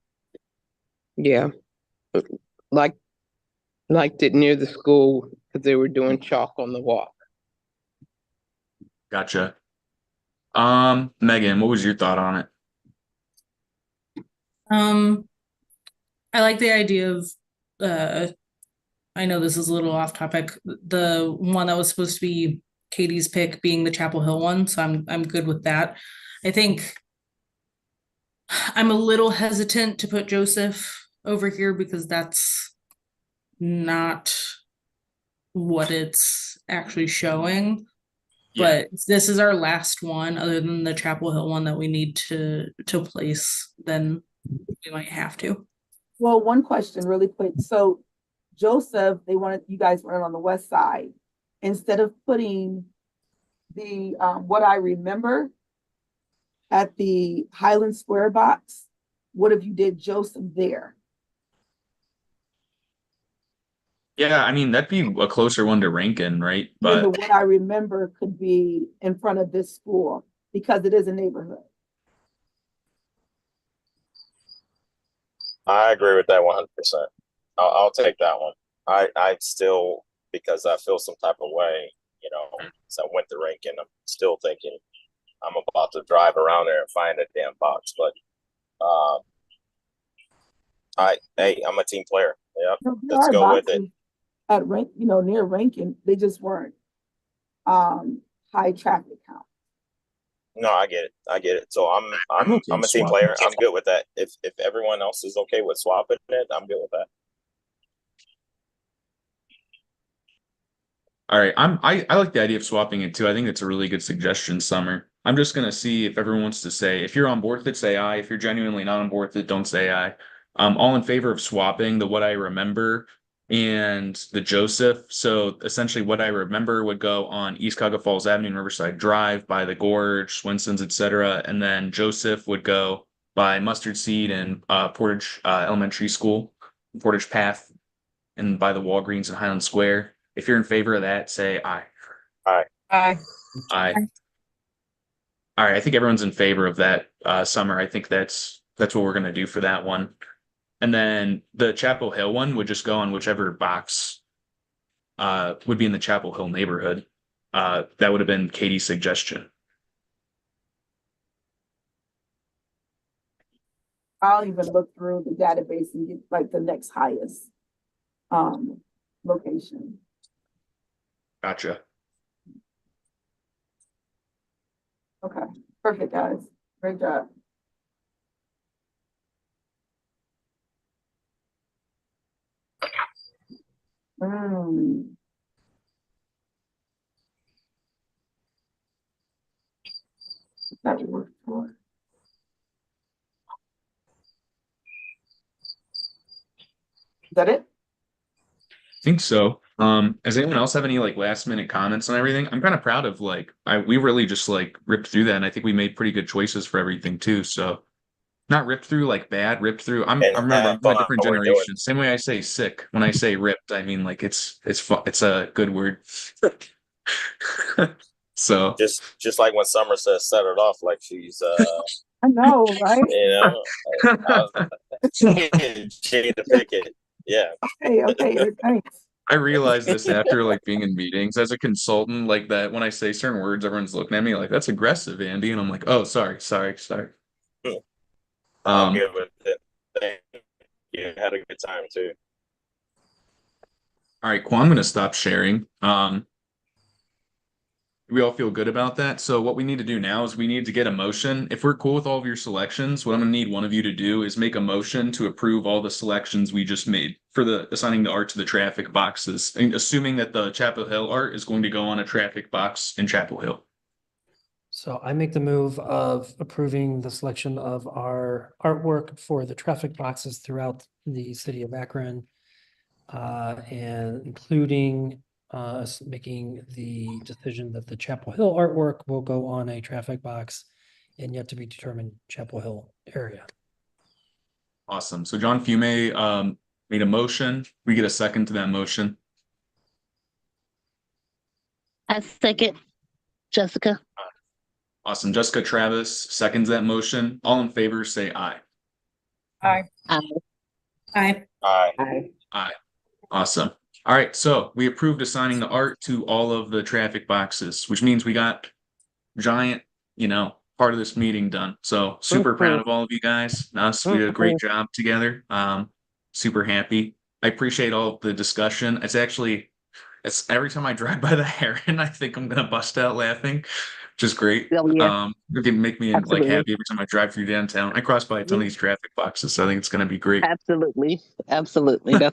Yeah. Like liked it near the school because they were doing chalk on the walk. Gotcha. Megan, what was your thought on it? I like the idea of I know this is a little off topic. The one that was supposed to be Katie's pick being the Chapel Hill one, so I'm good with that. I think I'm a little hesitant to put Joseph over here because that's not what it's actually showing. Yeah. But this is our last one, other than the Chapel Hill one that we need to place, then we might have to. Well, one question really quick. So Joseph, you guys wanted on the west side. Instead of putting the what I remember at the Highland Square box, what if you did Joseph there? Yeah, I mean that'd be a closer one to Rankin, right? Then the But what I remember could be in front of this school because it is a neighborhood. I agree with that 100%. I'll take that one. I still, because I feel some type of way, so I went to Rankin. I'm still thinking I'm about to drive around there and find a damn box. But I'm a team player. Yeah, No, there let's are go with it. boxes at near Rankin. They just weren't high traffic count. No, I get it. I get it. So I'm okay a team swapping. player. I'm good with that. If everyone else is okay with swapping it, I'm good with that. All right, I like the idea of swapping it too. I think it's a really good suggestion, Summer. I'm just gonna see if everyone wants to say if you're on board with it, say aye. If you're genuinely not on board with it, don't say aye. All in favor of swapping the what I remember and the Joseph. So essentially what I remember would go on East Cuyahoga Falls Avenue and Riverside Drive by the Gorge, Swinson's, etc. And then Joseph would go by Mustard Seed and Portage Elementary School, Portage Path, and by the Walgreens and Highland Square. If you're in favor of that, say aye. Aye. Aye. All right, I think everyone's in favor of that, Summer. I think that's what we're gonna do for that one. And then the Chapel Hill one would just go on whichever box would be in the Chapel Hill neighborhood. That would have been Katie's suggestion. I'll even look through the database and get like the next highest location. Gotcha. Okay, perfect, guys. Great job. That worked for. Is that it? I think so. Does anyone else have any like last minute comments on everything? I'm kind of proud of we really just like ripped through that, and I think we made pretty good choices for everything too. So Not ripped through like bad, ripped through. I And remember I'm have from a fun different while we're doing generation. Same way I say sick. When I say ripped, I mean like it's fun. It's a good word. So just like when Summer says set it off like she's I know, right? you know I was Jada Pickett. Yeah. Hey, okay, thanks. I realized this after like being in meetings as a consultant, like that when I say certain words, everyone's looking at me like that's aggressive, Andy. And I'm like, oh, sorry. I'll Um, give it. Thank you. Had a good time too. all right, cool. I'm gonna stop sharing. We all feel good about that. So what we need to do now is we need to get a motion. If we're cool with all of your selections, what I'm gonna need one of you to do is make a motion to approve all the selections we just made for the assigning the art to the traffic boxes, and assuming that the Chapel Hill art is going to go on a traffic box in Chapel Hill. So I make the move of approving the selection of our artwork for the traffic boxes throughout the city of Akron. And including us making the decision that the Chapel Hill artwork will go on a traffic box in yet to be determined Chapel Hill area. Awesome. So John Fume made a motion. We get a second to that motion. I second Jessica. Awesome. Jessica Travis seconds that motion. All in favor, say aye. Aye. Aye. Aye. Awesome. All right. So we approved assigning the art to all of the traffic boxes, which means we got giant, part of this meeting done. So super proud of all of you guys. Us, we did a great job together. Super happy. I appreciate all of the discussion. It's every time I drive by the Heron, I think I'm gonna bust out laughing, which is great. Oh, yeah. It can make me like Absolutely. happy every time I drive through downtown. I cross by a ton of these traffic boxes, so I think it's gonna be great. Absolutely. That's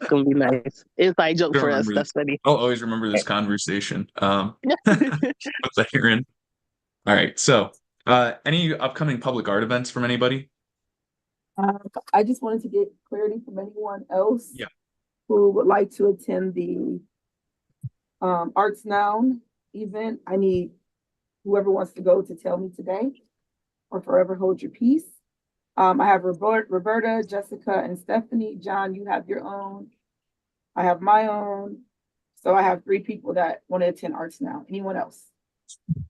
gonna be nice. Inside joke for us. That's funny. I'll always remember this conversation. With the Heron. All right. So, any upcoming public art events from anybody? I just wanted to get clarity from anyone else. Yeah. Who would like to attend the Arts Now event. I need whoever wants to go to tell me today or forever hold your peace. I have Roberta, Jessica, and Stephanie. John, you have your own. I have my own. So I have 3 people that want to attend Arts Now. Anyone else?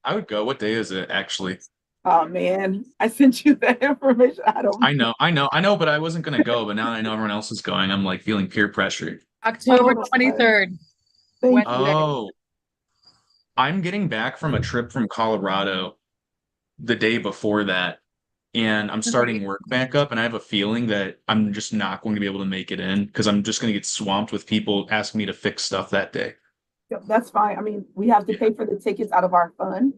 I would go. What day is it actually? Oh man, I sent you that information. I know, but I wasn't gonna go. But now that I know everyone else is going, I'm like feeling peer pressure. October Oh, 23rd. Thank Wednesday. you. Oh, I'm getting back from a trip from Colorado the day before that, and I'm starting work back up, and I have a feeling that I'm just not going to be able to make it in because I'm just going to get swamped with people asking me to fix stuff that day. Yep, that's fine. I mean, we have to pay for the tickets out of our fund.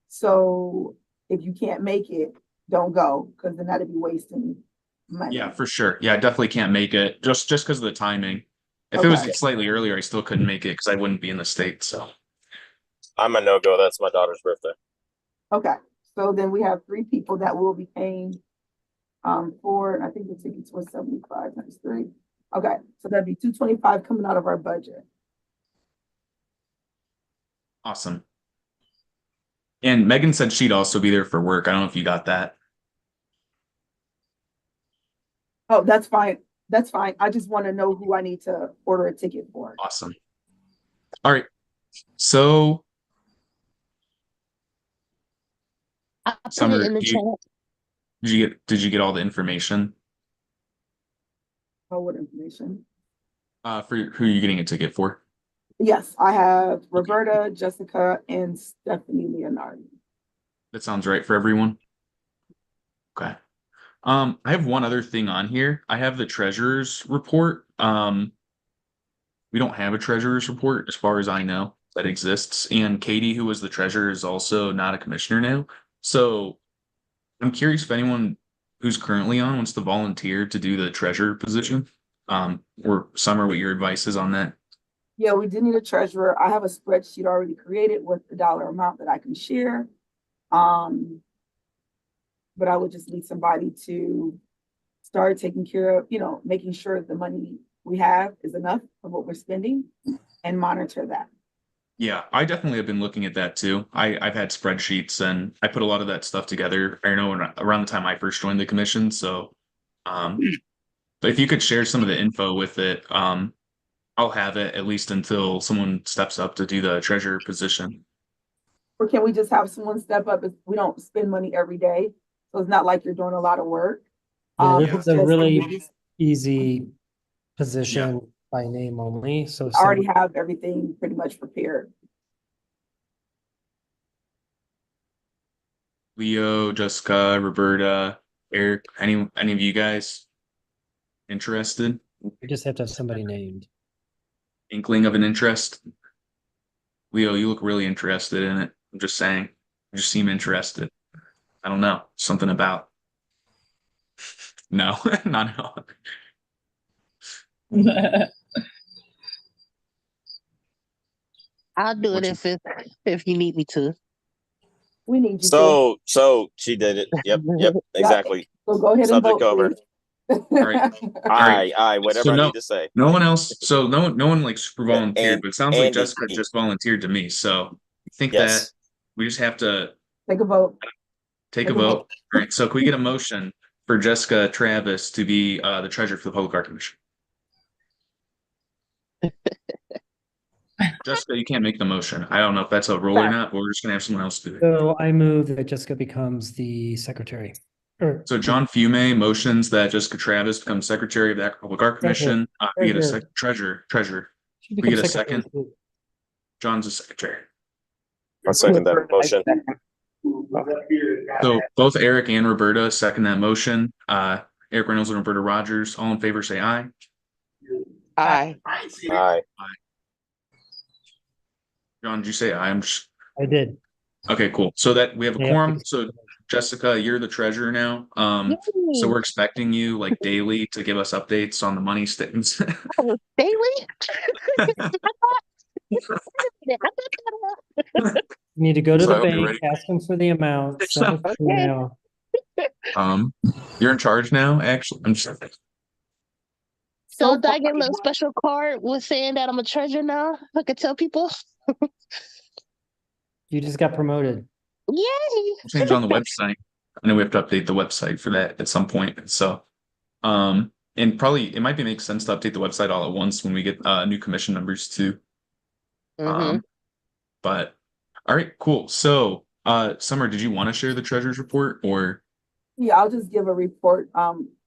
So if you can't make it, don't go because then that'd be wasting money. Yeah, for sure. Yeah, I definitely can't make it just because of the timing. If it Okay. was slightly earlier, I still couldn't make it because I wouldn't be in the state. So I'm a no-go. That's my daughter's birthday. Okay. So then we have 3 people that will be paying for, I think the tickets were 75 times 3. Okay, so that'd be 225 coming out of our budget. awesome. And Megan said she'd also be there for work. I don't know if you got that. Oh, that's fine. That's fine. I just want to know who I need to order a ticket for. Awesome. All right. So I put Summer, it in the chat. did you get all the information Oh, what information? for who you're getting a ticket for? Yes, I have Roberta, Jessica, and Stephanie Leonardi. That sounds right for everyone. Okay. I have one other thing on here. I have the treasurer's report. We don't have a treasurer's report as far as I know that exists. And Katie, who was the treasurer, is also not a commissioner now. So I'm curious if anyone who's currently on wants to volunteer to do the treasurer position. Or Summer, what your advice is on that? Yeah, we did need a treasurer. I have a spreadsheet already created with the dollar amount that I can share. But I would just need somebody to start taking care of, making sure the money we have is enough of what we're spending and monitor that. Yeah, I definitely have been looking at that too. I've had spreadsheets and I put a lot of that stuff together. I know around the time I first joined the commission. So, but if you could share some of the info with it, I'll have it at least until someone steps up to do the treasurer position. Or can we just have someone step up if we don't spend money every day? So it's not like you're doing a lot of work. Yeah, Um, this it's is a just- really easy position by name only, so if I already someone- have everything pretty much prepared. Leo, Jessica, Roberta, Eric, any of you guys interested? we just have to have somebody named. Inkling of an interest? Leo, you look really interested in it. I'm just saying. You just seem interested. I don't know. Something about. No, not at all. I'll do it if you need me to. We need you to. So she did it. Yep, yep, exactly. So go ahead and Subject vote, over. please. right. Aye, whatever So I no- need to say. No one else. So no one like super volunteered, And but it sounds like Andy. Jessica just volunteered to me. So I think Yes. that we just have to Take a vote. take a vote. All right. So can we get a motion for Jessica Travis to be the treasurer for the Public Art Commission? Jessica, you can't make the motion. I don't know if that's a rule or not, but we're just gonna have someone else do it. So I move that Jessica becomes the secretary. Or So John Fume motions that Jessica Travis becomes secretary of the Akron Public Art Commission. We get a treasurer. she we becomes get a secretary second? too. John's a secretary. I'll second that motion. So both Eric and Roberta second that motion. Eric Reynolds and Roberta Rogers, all in favor, say aye. Aye. Aye. John, did you say aye? I did. Okay, cool. So that we have a Yeah. quorum. So Jessica, you're the treasurer now. So we're expecting you like daily to give us updates on the money statements. Daily? You need to go to So the I hope you're bank, ready. ask them for the amount. send it through Okay. now. You're in charge now, actually. I'm just So do I get a little special card with saying that I'm a treasure now? I could tell people. You just got promoted. Yay! change on the website. I know we have to update the website for that at some point. So and probably it might be make sense to update the website all at once when we get new commission numbers too. Mhm. But all right, cool. So Summer, did you want to share the treasurer's report or Yeah, I'll just give a report,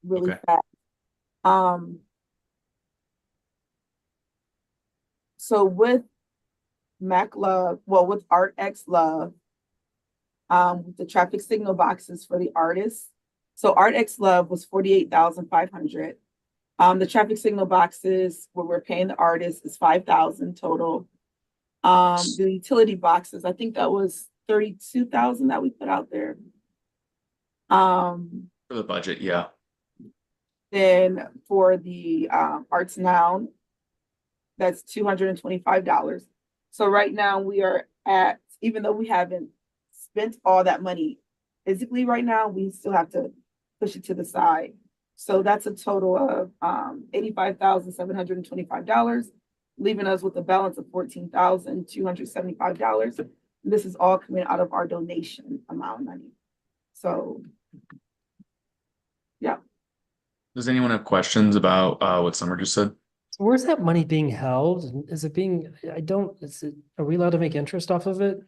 really Okay. fast. So with Mac Love, well, with Art X Love, with the traffic signal boxes for the artists. So Art X Love was 48,500. The traffic signal boxes where we're paying the artists is 5,000 total. The utility boxes, I think that was 32,000 that we put out there. for the budget? Yeah. Then for the Arts Now, that's $225. So right now we are at, even though we haven't spent all that money physically right now, we still have to push it to the side. So that's a total of $85,725, leaving us with a balance of $14,275. This is all coming out of our donation amount of money. So yeah. Does anyone have questions about what Summer just said? Where's that money being held? Is it being, are we allowed to make interest off of it?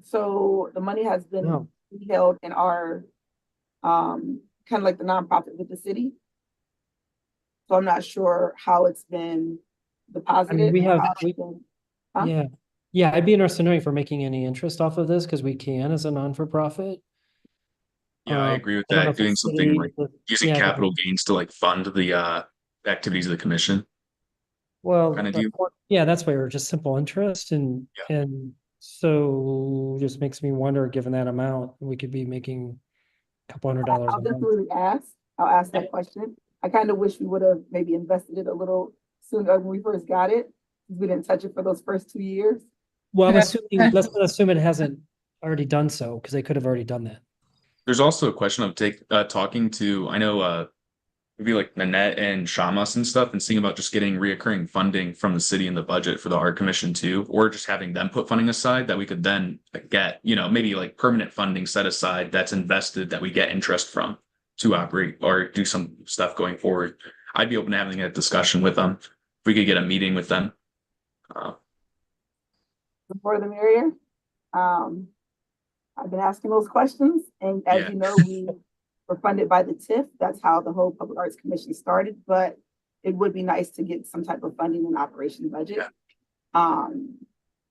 So the money has been No. held in our kind of like the nonprofit with the city. So I'm not sure how it's been deposited. we or have- how it's been- Huh? Yeah. Yeah, I'd be interested in knowing if we're making any interest off of this because we can as a non-for-profit. Yeah, I agree with I don't know that. if the Doing something city- like using yeah, capital gains to like fund the activities of the commission. Well, kinda that's deal. yeah, that's why we're just simple interest and so just makes me wonder, given that amount, we could be making a couple $100 I'll a month. definitely ask. I'll ask that question. I kind of wish we would have maybe invested it a little sooner when we first got it. We didn't touch it for those first 2 years. Well, I'm assuming, let's not assume it hasn't already done so, because they could have already done that. There's also a question of talking to, I know maybe like Nanette and Shamas and stuff, and seeing about just getting reoccurring funding from the city in the budget for the art commission too, or just having them put funding aside that we could then get, maybe like permanent funding set aside that's invested that we get interest from to operate or do some stuff going forward. I'd be open to having a discussion with them. If we could get a meeting with them. The more the merrier. I've been asking those questions, and as Yeah. you know, we were funded by the TIF. That's how the whole Public Arts Commission started, but it would be nice to get some type of funding and operation budget. Yeah.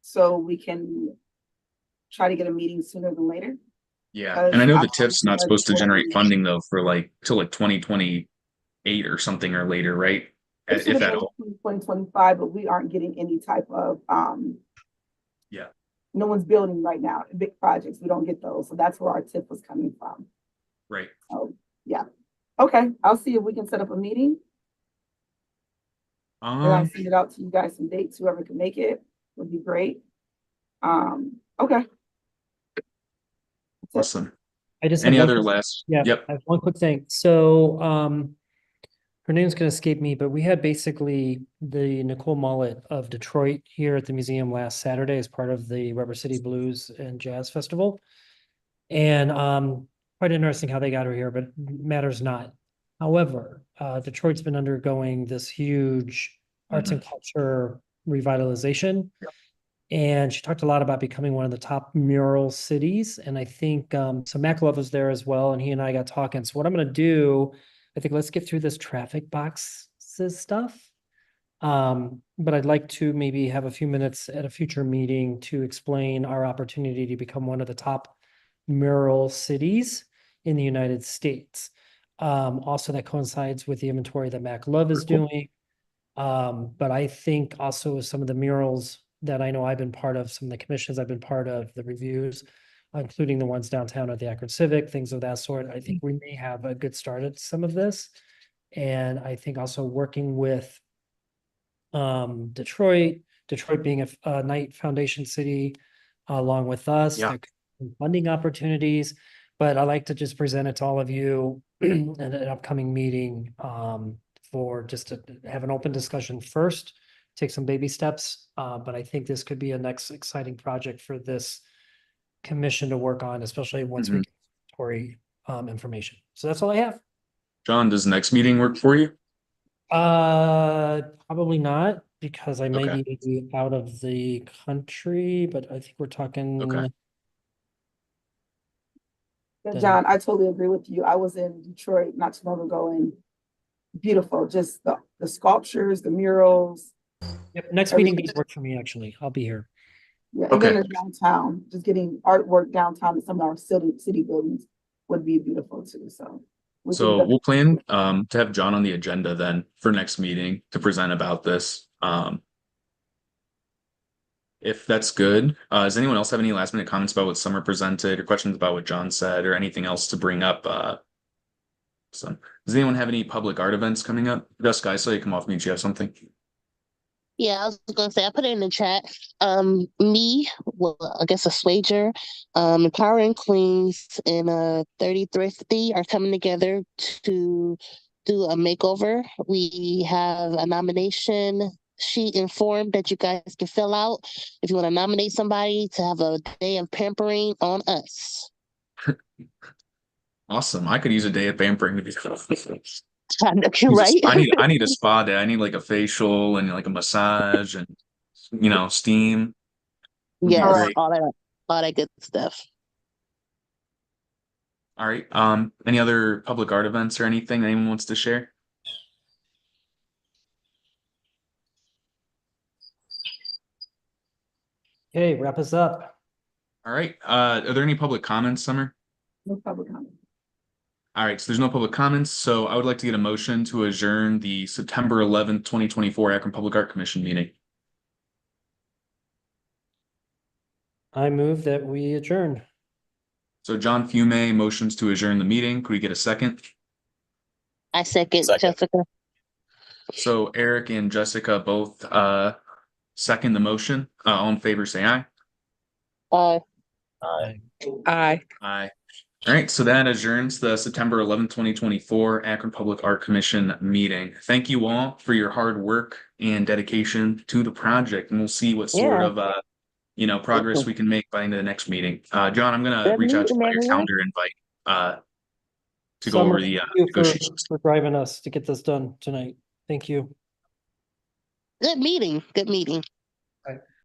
So we can try to get a meeting sooner than later. Yeah, and I know the Because TIF's not supposed to generate funding though for like till like 2028 or something or later, right? It should If have at been all. 2025, but we aren't getting any type of, Yeah. no one's building right now, big projects, we don't get those, so that's where our TIF was coming from. Right. So, yeah. Okay, I'll see if we can set up a meeting, and I'll send it out to you guys some dates, whoever can make it would be great. Okay. That's it. Awesome. I just have Any one other quick- last? Yeah, Yep. I have one quick thing. So, her name's gonna escape me, but we had basically the Nicole Mullet of Detroit here at the museum last Saturday as part of the Rubber City Blues and Jazz Festival. And quite interesting how they got her here, but matters not. However, Detroit's been undergoing this huge arts and culture revitalization. And she talked a lot about becoming one of the top mural cities. And I think so Mac Love was there as well, and he and I got talking. So what I'm gonna do, I think let's get through this traffic boxes stuff. But I'd like to maybe have a few minutes at a future meeting to explain our opportunity to become one of the top mural cities in the United States. Also that coincides with the inventory that Mac Love is doing. But I think also some of the murals that I know I've been part of, some of the commissions I've been part of, the reviews, including the ones downtown at the Akron Civic, things of that sort. I think we may have a good start at some of this. And I think also working with Detroit being a Knight Foundation city, along with us, Yeah. there could be funding opportunities. But I'd like to just present it to all of you in an upcoming meeting for just to have an open discussion first, take some baby steps. But I think this could be a next exciting project for this commission to work on, especially once we get inventory information. So that's all I have. John, does next meeting work for you? Probably not, because I may Okay. be out of the country, but I think we're talking. Okay. Yeah, Then- John, I totally agree with you. I was in Detroit not too long ago, and beautiful, just the sculptures, the murals. Yep, next meeting does work for me, actually. I'll be here. Yeah, Okay. even in downtown, just getting artwork downtown in some of our city buildings would be beautiful too, so. we can So definitely- we'll plan to have John on the agenda then for next meeting to present about this. If that's good, does anyone else have any last minute comments about what Summer presented or questions about what John said or anything else to bring up? So does anyone have any public art events coming up? Jessica, I saw you come off mute. You have something? Yeah, I was gonna say I put it in the chat. Well, I guess a Swager, Empowering Queens and 30 Thrifty are coming together to do a makeover. We have a nomination sheet and form that you guys can fill out if you want to nominate somebody to have a day of pampering on us. Awesome. I could use a day of pampering to be I know you're right. I need a spa day. I need like a facial and like a massage and steam. Yes, Alright. all that good stuff. All right. Any other public art events or anything anyone wants to share? Okay, wrap us up. All right. Are there any public comments, Summer? No public comment. All right, so there's no public comments, so I would like to get a motion to adjourn the September 11th, 2024 Akron Public Art Commission meeting. I move that we adjourn. So John Fume motions to adjourn the meeting. Could we get a second? I second Second. Jessica. So Eric and Jessica both second the motion. All in favor, say aye. Uh, Aye. Aye. All right, so that adjourns the September 11th, 2024 Akron Public Art Commission meeting. Thank you all for your hard work and dedication to the project, and we'll see what sort Yeah. of progress we can make by the next meeting. John, I'm gonna Good reach out to you meeting, about your everyone. calendar invite to go Summer, over the thank you negotiations. for driving us to get this done tonight. Thank you. Good meeting. Good meeting.